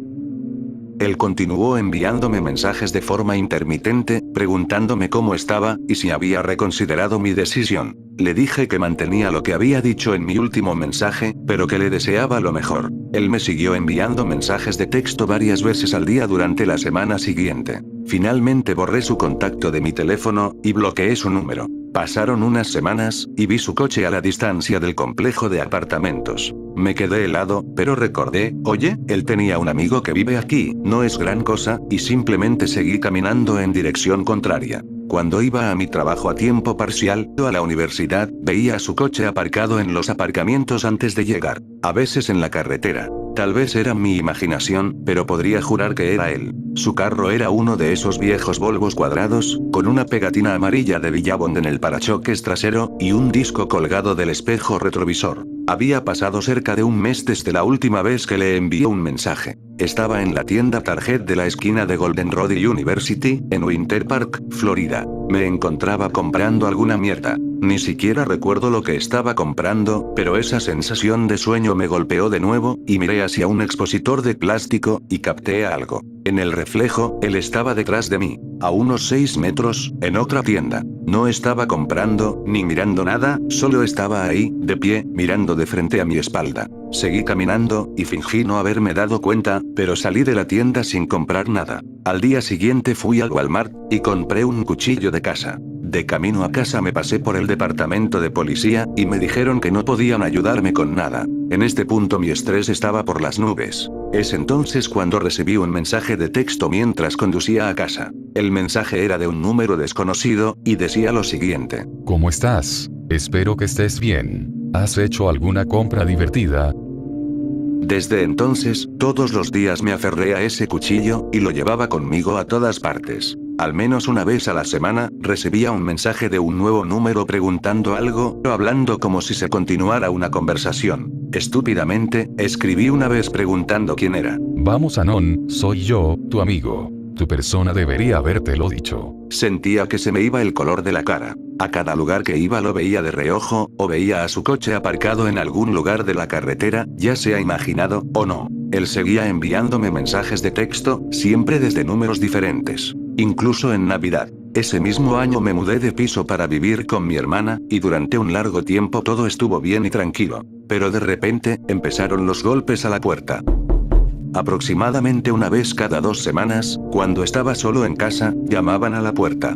Speaker 2: Él continuó enviándome mensajes de forma intermitente, preguntándome cómo estaba, y si había reconsiderado mi decisión. Le dije que mantenía lo que había dicho en mi último mensaje, pero que le deseaba lo mejor. Él me siguió enviando mensajes de texto varias veces al día durante la semana siguiente. Finalmente borré su contacto de mi teléfono, y bloqueé su número. Pasaron unas semanas, y vi su coche a la distancia del complejo de apartamentos. Me quedé helado, pero recordé, oye, él tenía un amigo que vive aquí, no es gran cosa, y simplemente seguí caminando en dirección contraria. Cuando iba a mi trabajo a tiempo parcial, o a la universidad, veía su coche aparcado en los aparcamientos antes de llegar. A veces en la carretera. Tal vez era mi imaginación, pero podría jurar que era él. Su carro era uno de esos viejos Volvos cuadrados, con una pegatina amarilla de Billabong en el parachoques trasero, y un disco colgado del espejo retrovisor. Había pasado cerca de un mes desde la última vez que le envié un mensaje. Estaba en la tienda Target de la esquina de Golden Road y University, en Winter Park, Florida. Me encontraba comprando alguna mierda. Ni siquiera recuerdo lo que estaba comprando, pero esa sensación de sueño me golpeó de nuevo, y miré hacia un expositor de plástico, y capté algo. En el reflejo, él estaba detrás de mí, a unos 6 metros, en otra tienda. No estaba comprando, ni mirando nada, solo estaba ahí, de pie, mirando de frente a mi espalda. Seguí caminando, y fingí no haberme dado cuenta, pero salí de la tienda sin comprar nada. Al día siguiente fui al Walmart, y compré un cuchillo de caza. De camino a casa me pasé por el departamento de policía, y me dijeron que no podían ayudarme con nada. En este punto mi estrés estaba por las nubes. Es entonces cuando recibí un mensaje de texto mientras conducía a casa. El mensaje era de un número desconocido, y decía lo siguiente.
Speaker 1: ¿Cómo estás? Espero que estés bien. ¿Has hecho alguna compra divertida?
Speaker 2: Desde entonces, todos los días me aferré a ese cuchillo, y lo llevaba conmigo a todas partes. Al menos una vez a la semana, recibía un mensaje de un nuevo número preguntando algo, o hablando como si se continuara una conversación. Estúpidamente, escribí una vez preguntando quién era.
Speaker 1: Vamos Anon, soy yo, tu amigo. Tu persona debería habértelo dicho.
Speaker 2: Sentía que se me iba el color de la cara. A cada lugar que iba lo veía de reojo, o veía a su coche aparcado en algún lugar de la carretera, ya sea imaginado, o no. Él seguía enviándome mensajes de texto, siempre desde números diferentes. Incluso en Navidad. Ese mismo año me mudé de piso para vivir con mi hermana, y durante un largo tiempo todo estuvo bien y tranquilo. Pero de repente, empezaron los golpes a la puerta. Aproximadamente una vez cada 2 semanas, cuando estaba solo en casa, llamaban a la puerta.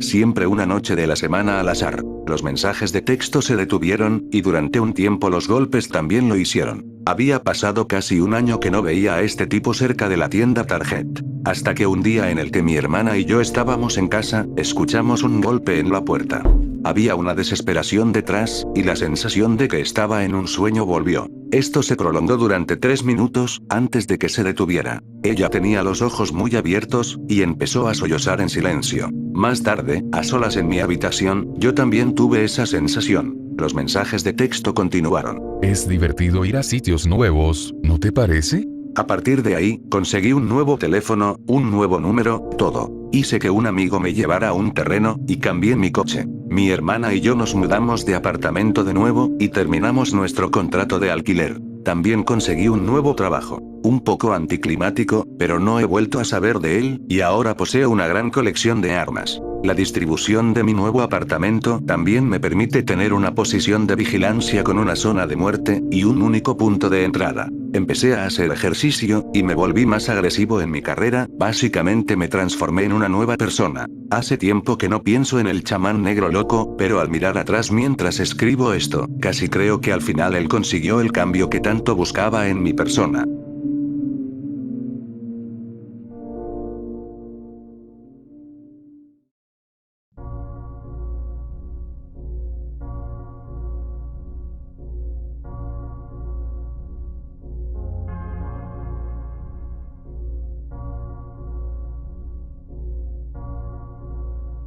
Speaker 2: siempre una noche de la semana al azar. Los mensajes de texto se detuvieron, y durante un tiempo los golpes también lo hicieron. Había pasado casi un año que no veía a este tipo cerca de la tienda Target. Hasta que un día en el que mi hermana y yo estábamos en casa, escuchamos un golpe en la puerta. Había una desesperación detrás, y la sensación de que estaba en un sueño volvió. Esto se prolongó durante 3 minutos, antes de que se detuviera. Ella tenía los ojos muy abiertos, y empezó a sollozar en silencio. Más tarde, a solas en mi habitación, yo también tuve esa sensación. Los mensajes de texto continuaron.
Speaker 1: Es divertido ir a sitios nuevos, ¿no te parece?
Speaker 2: A partir de ahí, conseguí un nuevo teléfono, un nuevo número, todo. Hice que un amigo me llevara a un terreno, y cambié mi coche. Mi hermana y yo nos mudamos de apartamento de nuevo, y terminamos nuestro contrato de alquiler. También conseguí un nuevo trabajo. Un poco anticlimático, pero no he vuelto a saber de él, y ahora poseo una gran colección de armas. La distribución de mi nuevo apartamento también me permite tener una posición de vigilancia con una zona de muerte, y un único punto de entrada. Empecé a hacer ejercicio, y me volví más agresivo en mi carrera, básicamente me transformé en una nueva persona. Hace tiempo que no pienso en el chamán negro loco, pero al mirar atrás mientras escribo esto, casi creo que al final él consiguió el cambio que tanto buscaba en mi persona.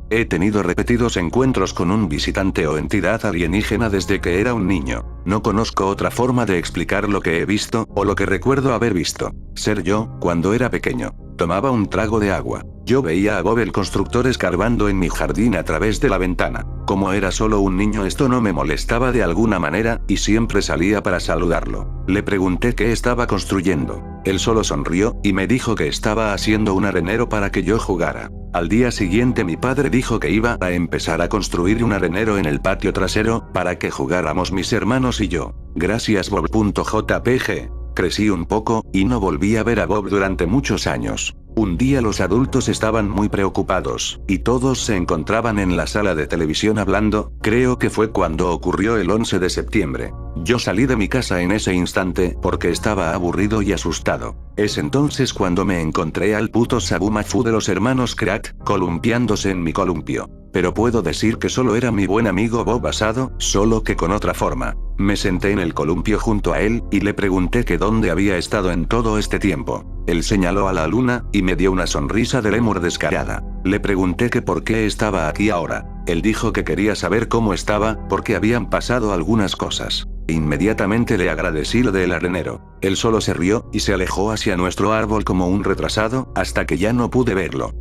Speaker 2: He tenido repetidos encuentros con un visitante o entidad alienígena desde que era un niño. No conozco otra forma de explicar lo que he visto, o lo que recuerdo haber visto. Ser yo, cuando era pequeño. Tomaba un trago de agua. Yo veía a Bob el constructor escarbando en mi jardín a través de la ventana. Como era solo un niño, esto no me molestaba de alguna manera, y siempre salía para saludarlo. Le pregunté qué estaba construyendo. Él solo sonrió, y me dijo que estaba haciendo un arenero para que yo jugara. Al día siguiente mi padre dijo que iba a empezar a construir un arenero en el patio trasero, para que jugáramos mis hermanos y yo. Gracias Bob.jpg. Crecí un poco, y no volví a ver a Bob durante muchos años. Un día los adultos estaban muy preocupados, y todos se encontraban en la sala de televisión hablando, creo que fue cuando ocurrió el 11 de septiembre. Yo salí de mi casa en ese instante, porque estaba aburrido y asustado. Es entonces cuando me encontré al puto Sabumafu de los hermanos Crack, columpiándose en mi columpio. Pero puedo decir que solo era mi buen amigo Bob Basado, solo que con otra forma. Me senté en el columpio junto a él, y le pregunté que dónde había estado en todo este tiempo. Él señaló a la luna, y me dio una sonrisa de lémur descarada. Le pregunté que por qué estaba aquí ahora. Él dijo que quería saber cómo estaba, porque habían pasado algunas cosas. Inmediatamente le agradecí lo del arenero. Él solo se rió, y se alejó hacia nuestro árbol como un retrasado, hasta que ya no pude verlo.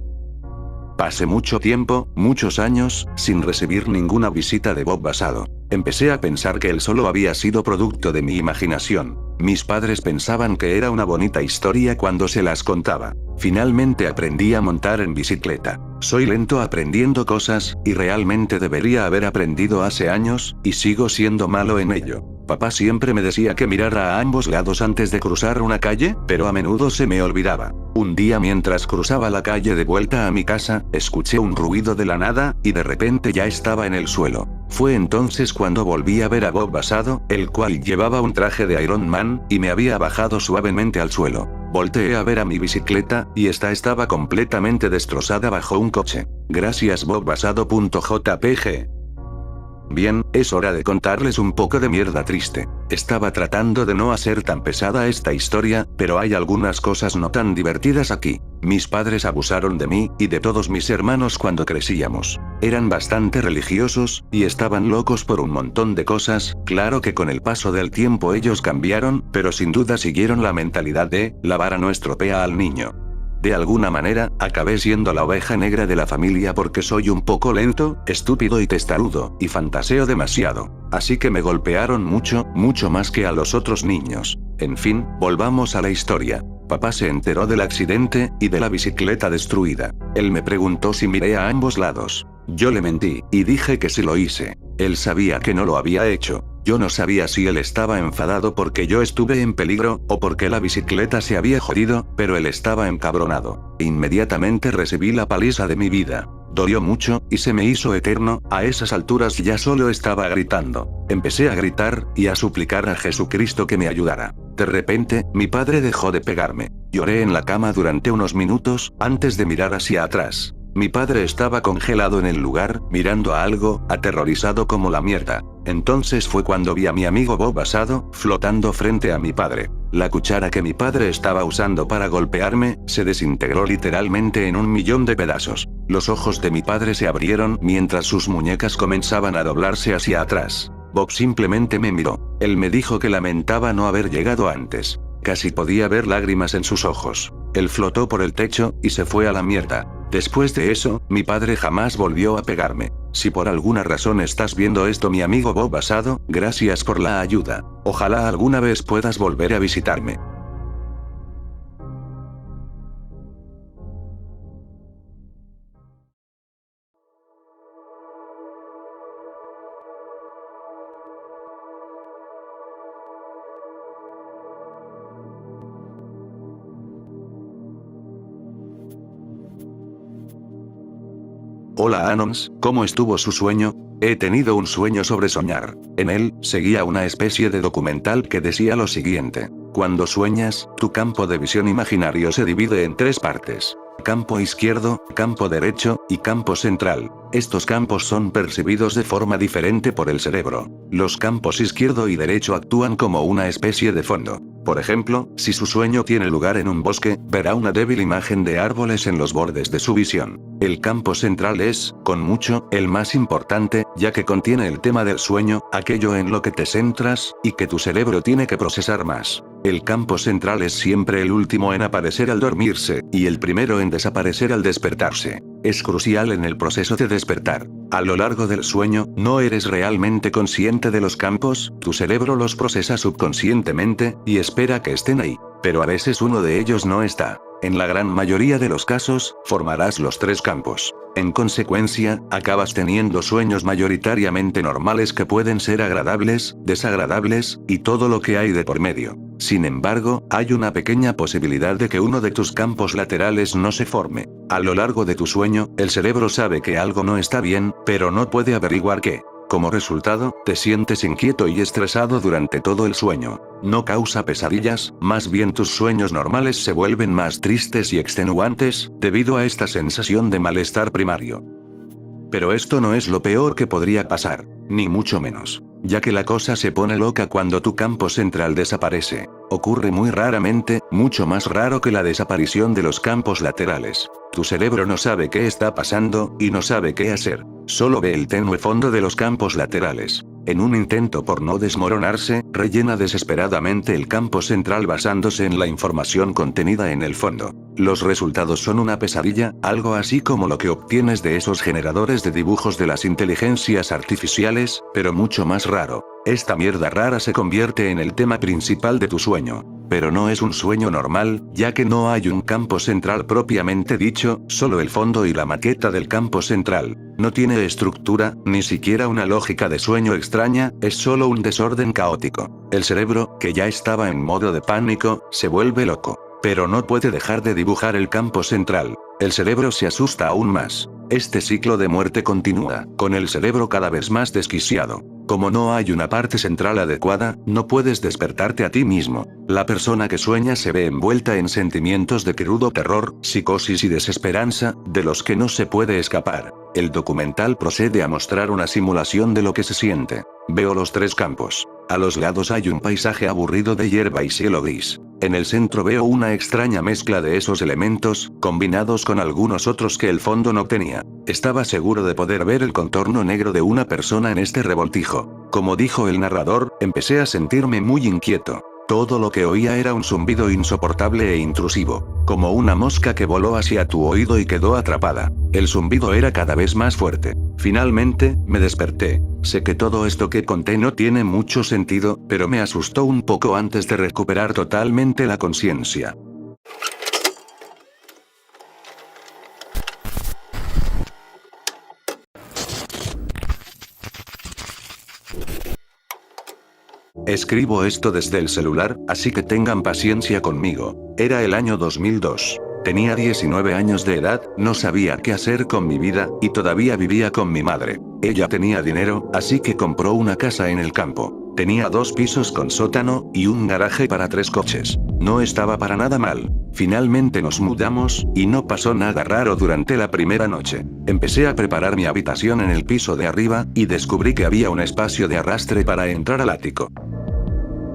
Speaker 2: Pasé mucho tiempo, muchos años, sin recibir ninguna visita de Bob Basado. Empecé a pensar que él solo había sido producto de mi imaginación. Mis padres pensaban que era una bonita historia cuando se las contaba. Finalmente aprendí a montar en bicicleta. Soy lento aprendiendo cosas, y realmente debería haber aprendido hace años, y sigo siendo malo en ello. Papá siempre me decía que mirara a ambos lados antes de cruzar una calle, pero a menudo se me olvidaba. Un día mientras cruzaba la calle de vuelta a mi casa, escuché un ruido de la nada, y de repente ya estaba en el suelo. Fue entonces cuando volví a ver a Bob Basado, el cual llevaba un traje de Iron Man, y me había bajado suavemente al suelo. Volteé a ver a mi bicicleta, y esta estaba completamente destrozada bajo un coche. Gracias Bobbasado.jpg. Bien, es hora de contarles un poco de mierda triste. Estaba tratando de no hacer tan pesada esta historia, pero hay algunas cosas no tan divertidas aquí. Mis padres abusaron de mí, y de todos mis hermanos cuando crecíamos. Eran bastante religiosos, y estaban locos por un montón de cosas. Claro que con el paso del tiempo ellos cambiaron, pero sin duda siguieron la mentalidad de, la vara no estropea al niño. De alguna manera, acabé siendo la oveja negra de la familia porque soy un poco lento, estúpido y testarudo, y fantaseo demasiado. Así que me golpearon mucho, mucho más que a los otros niños. En fin, volvamos a la historia. Papá se enteró del accidente, y de la bicicleta destruida. Él me preguntó si miré a ambos lados. Yo le mentí, y dije que sí lo hice. Él sabía que no lo había hecho. Yo no sabía si él estaba enfadado porque yo estuve en peligro, o porque la bicicleta se había jodido, pero él estaba encabronado. Inmediatamente recibí la paliza de mi vida. Dolió mucho, y se me hizo eterno. A esas alturas ya solo estaba gritando. Empecé a gritar, y a suplicar a Jesucristo que me ayudara. De repente, mi padre dejó de pegarme. Lloré en la cama durante unos minutos, antes de mirar hacia atrás. Mi padre estaba congelado en el lugar, mirando a algo, aterrorizado como la mierda. Entonces fue cuando vi a mi amigo Bob asado, flotando frente a mi padre. La cuchara que mi padre estaba usando para golpearme, se desintegró literalmente en 1.000.000 de pedazos. Los ojos de mi padre se abrieron, mientras sus muñecas comenzaban a doblarse hacia atrás. Bob simplemente me miró. Él me dijo que lamentaba no haber llegado antes. Casi podía ver lágrimas en sus ojos. Él flotó por el techo, y se fue a la mierda. Después de eso, mi padre jamás volvió a pegarme. Si por alguna razón estás viendo esto, mi amigo Bob asado, gracias por la ayuda. Ojalá alguna vez puedas volver a visitarme. Hola Anoms, ¿cómo estuvo su sueño? He tenido un sueño sobre soñar. En él, seguía una especie de documental que decía lo siguiente. Cuando sueñas, tu campo de visión imaginario se divide en 3 partes. Campo izquierdo, campo derecho, y campo central. Estos campos son percibidos de forma diferente por el cerebro. Los campos izquierdo y derecho actúan como una especie de fondo. Por ejemplo, si su sueño tiene lugar en un bosque, verá una débil imagen de árboles en los bordes de su visión. El campo central es, con mucho, el más importante, ya que contiene el tema del sueño, aquello en lo que te centras, y que tu cerebro tiene que procesar más. El campo central es siempre el último en aparecer al dormirse, y el primero en desaparecer al despertarse. Es crucial en el proceso de despertar. A lo largo del sueño, no eres realmente consciente de los campos, tu cerebro los procesa subconscientemente, y espera que estén ahí. Pero a veces uno de ellos no está. En la gran mayoría de los casos, formarás los 3 campos. En consecuencia, acabas teniendo sueños mayoritariamente normales que pueden ser agradables, desagradables, y todo lo que hay de por medio. Sin embargo, hay una pequeña posibilidad de que uno de tus campos laterales no se forme. A lo largo de tu sueño, el cerebro sabe que algo no está bien, pero no puede averiguar qué. Como resultado, te sientes inquieto y estresado durante todo el sueño. No causa pesadillas, más bien tus sueños normales se vuelven más tristes y extenuantes, debido a esta sensación de malestar primario. Pero esto no es lo peor que podría pasar, ni mucho menos, ya que la cosa se pone loca cuando tu campo central desaparece. Ocurre muy raramente, mucho más raro que la desaparición de los campos laterales. Tu cerebro no sabe qué está pasando, y no sabe qué hacer. Solo ve el tenue fondo de los campos laterales. En un intento por no desmoronarse, rellena desesperadamente el campo central basándose en la información contenida en el fondo. Los resultados son una pesadilla, algo así como lo que obtienes de esos generadores de dibujos de las inteligencias artificiales, pero mucho más raro. Esta mierda rara se convierte en el tema principal de tu sueño. Pero no es un sueño normal, ya que no hay un campo central propiamente dicho, solo el fondo y la maqueta del campo central. No tiene estructura, ni siquiera una lógica de sueño extraña, es solo un desorden caótico. El cerebro, que ya estaba en modo de pánico, se vuelve loco. Pero no puede dejar de dibujar el campo central. El cerebro se asusta aún más. Este ciclo de muerte continúa, con el cerebro cada vez más desquiciado. Como no hay una parte central adecuada, no puedes despertarte a ti mismo. La persona que sueña se ve envuelta en sentimientos de crudo terror, psicosis y desesperanza, de los que no se puede escapar. El documental procede a mostrar una simulación de lo que se siente. Veo los 3 campos. A los lados hay un paisaje aburrido de hierba y cielo gris. En el centro veo una extraña mezcla de esos elementos, combinados con algunos otros que el fondo no tenía. Estaba seguro de poder ver el contorno negro de una persona en este revoltijo. Como dijo el narrador, empecé a sentirme muy inquieto. Todo lo que oía era un zumbido insoportable e intrusivo, como una mosca que voló hacia tu oído y quedó atrapada. El zumbido era cada vez más fuerte. Finalmente, me desperté. Sé que todo esto que conté no tiene mucho sentido, pero me asustó un poco antes de recuperar totalmente la conciencia. Escribo esto desde el celular, así que tengan paciencia conmigo. Era el año 2002. Tenía 19 años de edad, no sabía qué hacer con mi vida, y todavía vivía con mi madre. Ella tenía dinero, así que compró una casa en el campo. Tenía 2 pisos con sótano, y un garaje para 3 coches. No estaba para nada mal. Finalmente nos mudamos, y no pasó nada raro durante la primera noche. Empecé a preparar mi habitación en el piso de arriba, y descubrí que había un espacio de arrastre para entrar al ático.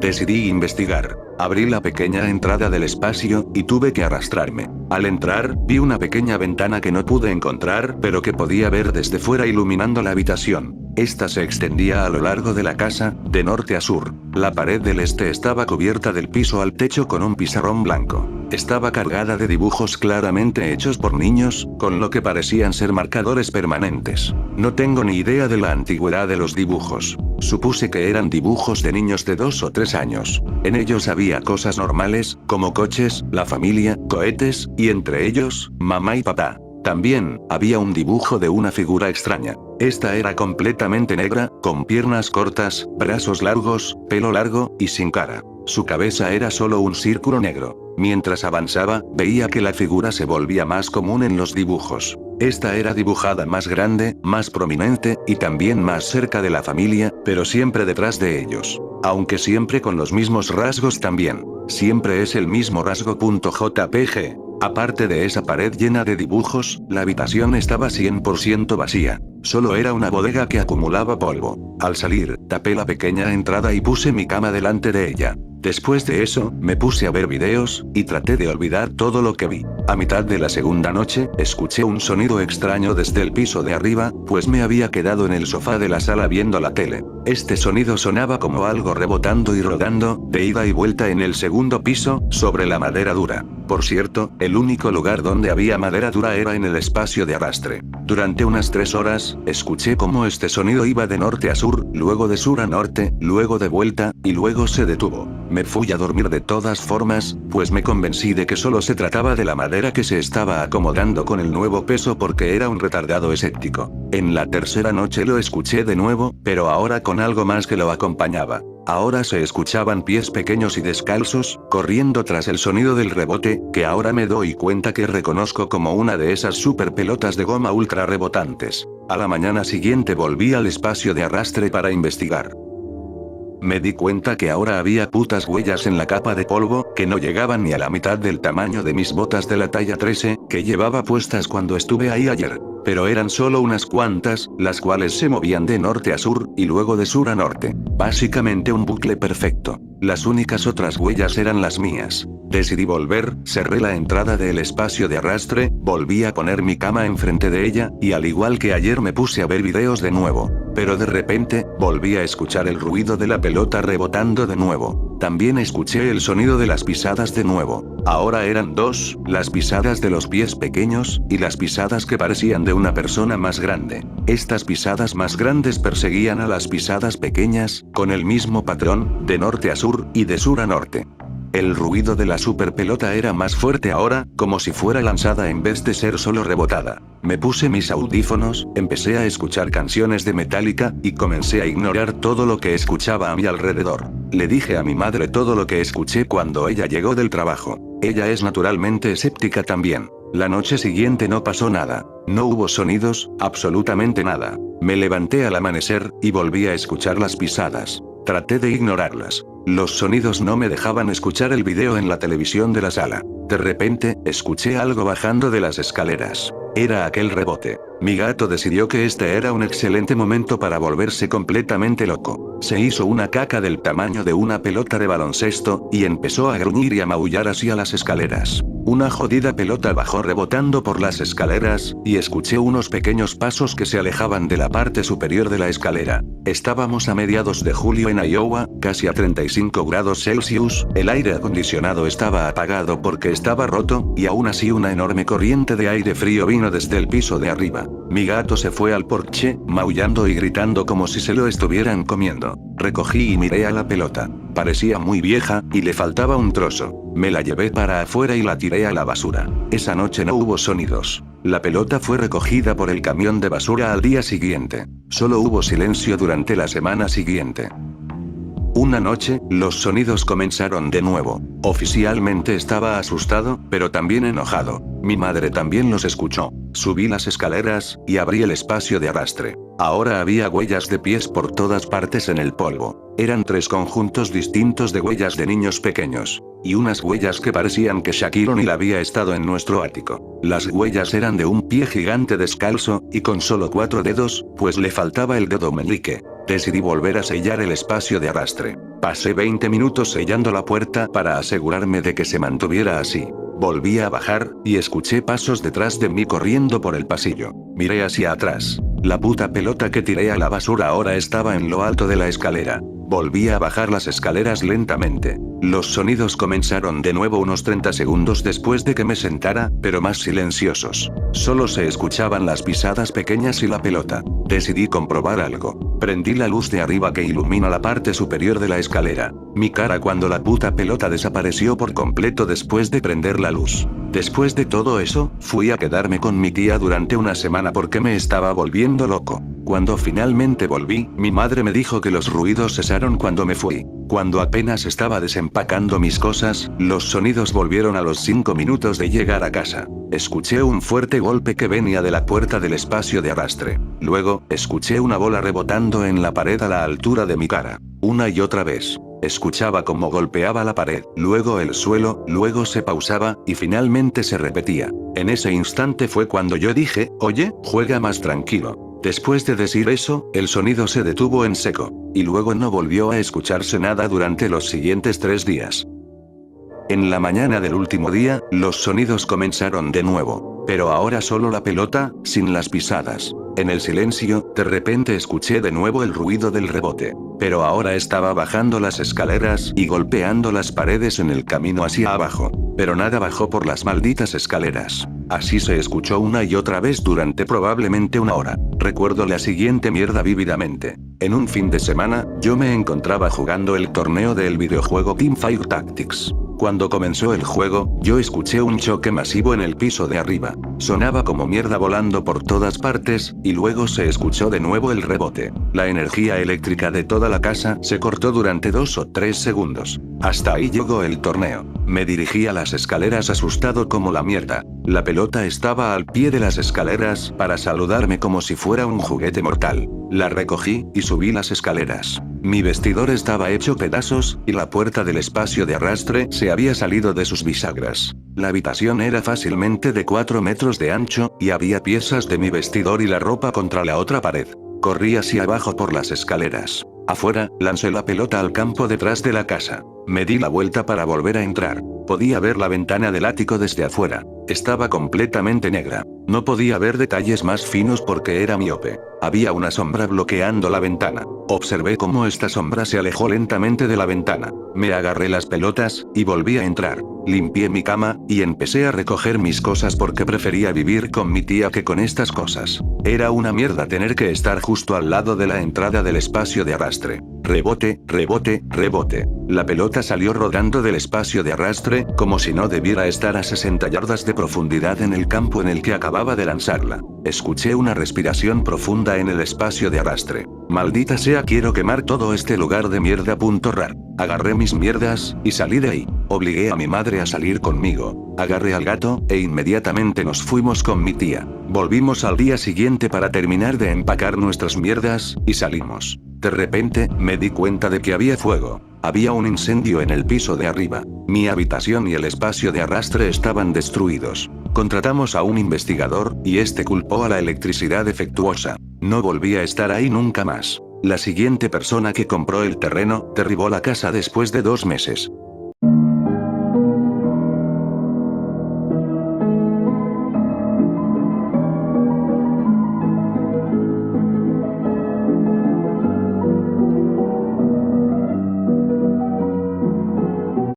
Speaker 2: Decidí investigar. Abrí la pequeña entrada del espacio, y tuve que arrastrarme. Al entrar, vi una pequeña ventana que no pude encontrar, pero que podía ver desde fuera iluminando la habitación. Esta se extendía a lo largo de la casa, de norte a sur. La pared del este estaba cubierta del piso al techo con un pizarrón blanco. Estaba cargada de dibujos claramente hechos por niños, con lo que parecían ser marcadores permanentes. No tengo ni idea de la antigüedad de los dibujos. Supuse que eran dibujos de niños de 2 o 3 años. En ellos había cosas normales, como coches, la familia, cohetes, y entre ellos, mamá y papá. También, había un dibujo de una figura extraña. Esta era completamente negra, con piernas cortas, brazos largos, pelo largo, y sin cara. Su cabeza era solo un círculo negro. Mientras avanzaba, veía que la figura se volvía más común en los dibujos. Esta era dibujada más grande, más prominente, y también más cerca de la familia, pero siempre detrás de ellos. Aunque siempre con los mismos rasgos también. Siempre es el mismo rasgo. JPG. Aparte de esa pared llena de dibujos, la habitación estaba 100% vacía. Solo era una bodega que acumulaba polvo. Al salir, tapé la pequeña entrada y puse mi cama delante de ella. Después de eso, me puse a ver videos, y traté de olvidar todo lo que vi. A mitad de la segunda noche, escuché un sonido extraño desde el piso de arriba, pues me había quedado en el sofá de la sala viendo la tele. Este sonido sonaba como algo rebotando y rodando, de ida y vuelta en el segundo piso, sobre la madera dura. Por cierto, el único lugar donde había madera dura era en el espacio de arrastre. Durante unas 3 horas, escuché cómo este sonido iba de norte a sur, luego de sur a norte, luego de vuelta, y luego se detuvo. Me fui a dormir de todas formas, pues me convencí de que solo se trataba de la madera que se estaba acomodando con el nuevo peso porque era un retardado escéptico. En la tercera noche lo escuché de nuevo, pero ahora con algo más que lo acompañaba. Ahora se escuchaban pies pequeños y descalzos, corriendo tras el sonido del rebote, que ahora me doy cuenta que reconozco como una de esas super pelotas de goma ultra rebotantes. A la mañana siguiente volví al espacio de arrastre para investigar. Me di cuenta que ahora había putas huellas en la capa de polvo, que no llegaban ni a la mitad del tamaño de mis botas de la talla 13, que llevaba puestas cuando estuve ahí ayer. Pero eran solo unas cuantas, las cuales se movían de norte a sur, y luego de sur a norte. Básicamente un bucle perfecto. Las únicas otras huellas eran las mías. Decidí volver, cerré la entrada del espacio de arrastre, volví a poner mi cama enfrente de ella, y al igual que ayer me puse a ver videos de nuevo. Pero de repente, volví a escuchar el ruido de la pelota rebotando de nuevo. También escuché el sonido de las pisadas de nuevo. Ahora eran 2, las pisadas de los pies pequeños, y las pisadas que parecían de una persona más grande. Estas pisadas más grandes perseguían a las pisadas pequeñas, con el mismo patrón, de norte a sur, y de sur a norte. El ruido de la superpelota era más fuerte ahora, como si fuera lanzada en vez de ser solo rebotada. Me puse mis audífonos, empecé a escuchar canciones de Metallica, y comencé a ignorar todo lo que escuchaba a mi alrededor. Le dije a mi madre todo lo que escuché cuando ella llegó del trabajo. Ella es naturalmente escéptica también. La noche siguiente no pasó nada. No hubo sonidos, absolutamente nada. Me levanté al amanecer, y volví a escuchar las pisadas. Traté de ignorarlas. Los sonidos no me dejaban escuchar el video en la televisión de la sala. De repente, escuché algo bajando de las escaleras. Era aquel rebote. Mi gato decidió que este era un excelente momento para volverse completamente loco. Se hizo una caca del tamaño de una pelota de baloncesto, y empezó a gruñir y a maullar hacia las escaleras. Una jodida pelota bajó rebotando por las escaleras, y escuché unos pequeños pasos que se alejaban de la parte superior de la escalera. Estábamos a mediados de julio en Iowa, casi a 35 grados Celsius, el aire acondicionado estaba apagado porque estaba roto, y aún así una enorme corriente de aire frío vino desde el piso de arriba. Mi gato se fue al porche, maullando y gritando como si se lo estuvieran comiendo. Recogí y miré a la pelota. Parecía muy vieja, y le faltaba un trozo. Me la llevé para afuera y la tiré a la basura. Esa noche no hubo sonidos. La pelota fue recogida por el camión de basura al día siguiente. Solo hubo silencio durante la semana siguiente. Una noche, los sonidos comenzaron de nuevo. Oficialmente estaba asustado, pero también enojado. Mi madre también los escuchó. Subí las escaleras, y abrí el espacio de arrastre. Ahora había huellas de pies por todas partes en el polvo. Eran 3 conjuntos distintos de huellas de niños pequeños. Y unas huellas que parecían que Shaquille O'Neal había estado en nuestro ático. Las huellas eran de un pie gigante descalzo, y con solo 4 dedos, pues le faltaba el dedo meñique. Decidí volver a sellar el espacio de arrastre. Pasé 20 minutos sellando la puerta para asegurarme de que se mantuviera así. Volví a bajar, y escuché pasos detrás de mí corriendo por el pasillo. Miré hacia atrás. La puta pelota que tiré a la basura ahora estaba en lo alto de la escalera. Volví a bajar las escaleras lentamente. Los sonidos comenzaron de nuevo unos 30 segundos después de que me sentara, pero más silenciosos. Solo se escuchaban las pisadas pequeñas y la pelota. Decidí comprobar algo. Prendí la luz de arriba que ilumina la parte superior de la escalera. Mi cara cuando la puta pelota desapareció por completo después de prender la luz. Después de todo eso, fui a quedarme con mi tía durante una semana porque me estaba volviendo loco. Cuando finalmente volví, mi madre me dijo que los ruidos cesaron cuando me fui. Cuando apenas estaba desempacando mis cosas, los sonidos volvieron a los 5 minutos de llegar a casa. Escuché un fuerte golpe que venía de la puerta del espacio de arrastre. Luego, escuché una bola rebotando en la pared a la altura de mi cara. Una y otra vez. Escuchaba cómo golpeaba la pared, luego el suelo, luego se pausaba, y finalmente se repetía. En ese instante fue cuando yo dije, oye, juega más tranquilo. Después de decir eso, el sonido se detuvo en seco, y luego no volvió a escucharse nada durante los siguientes 3 días. En la mañana del último día, los sonidos comenzaron de nuevo, pero ahora solo la pelota, sin las pisadas. En el silencio, de repente escuché de nuevo el ruido del rebote, pero ahora estaba bajando las escaleras y golpeando las paredes en el camino hacia abajo, pero nada bajó por las malditas escaleras. Así se escuchó una y otra vez durante probablemente una hora. Recuerdo la siguiente mierda vívidamente. En un fin de semana, yo me encontraba jugando el torneo del videojuego Teamfight Tactics. Cuando comenzó el juego, yo escuché un choque masivo en el piso de arriba. Sonaba como mierda volando por todas partes, y luego se escuchó de nuevo el rebote. La energía eléctrica de toda la casa se cortó durante 2 o 3 segundos. Hasta ahí llegó el torneo. Me dirigí a las escaleras asustado como la mierda. La pelota estaba al pie de las escaleras para saludarme como si fuera un juguete mortal. La recogí, y subí las escaleras. Mi vestidor estaba hecho pedazos, y la puerta del espacio de arrastre se había salido de sus bisagras. La habitación era fácilmente de 4 metros de ancho, y había piezas de mi vestidor y la ropa contra la otra pared. Corrí hacia abajo por las escaleras. Afuera, lancé la pelota al campo detrás de la casa. Me di la vuelta para volver a entrar. Podía ver la ventana del ático desde afuera. Estaba completamente negra. No podía ver detalles más finos porque era miope. Había una sombra bloqueando la ventana. Observé cómo esta sombra se alejó lentamente de la ventana. Me agarré las pelotas, y volví a entrar. Limpié mi cama, y empecé a recoger mis cosas porque prefería vivir con mi tía que con estas cosas. Era una mierda tener que estar justo al lado de la entrada del espacio de arrastre. Rebote, rebote, rebote. La pelota salió rodando del espacio de arrastre, como si no debiera estar a 60 yardas de profundidad en el campo en el que acababa de lanzarla. Escuché una respiración profunda en el espacio de arrastre. Maldita sea, quiero quemar todo este lugar de mierda. .rar. Agarré mis mierdas, y salí de ahí. Obligué a mi madre a salir conmigo. Agarré al gato, e inmediatamente nos fuimos con mi tía. Volvimos al día siguiente para terminar de empacar nuestras mierdas, y salimos. De repente, me di cuenta de que había fuego. Había un incendio en el piso de arriba. Mi habitación y el espacio de arrastre estaban destruidos. Contratamos a un investigador, y este culpó a la electricidad defectuosa. No volví a estar ahí nunca más. La siguiente persona que compró el terreno, derribó la casa después de 2 meses.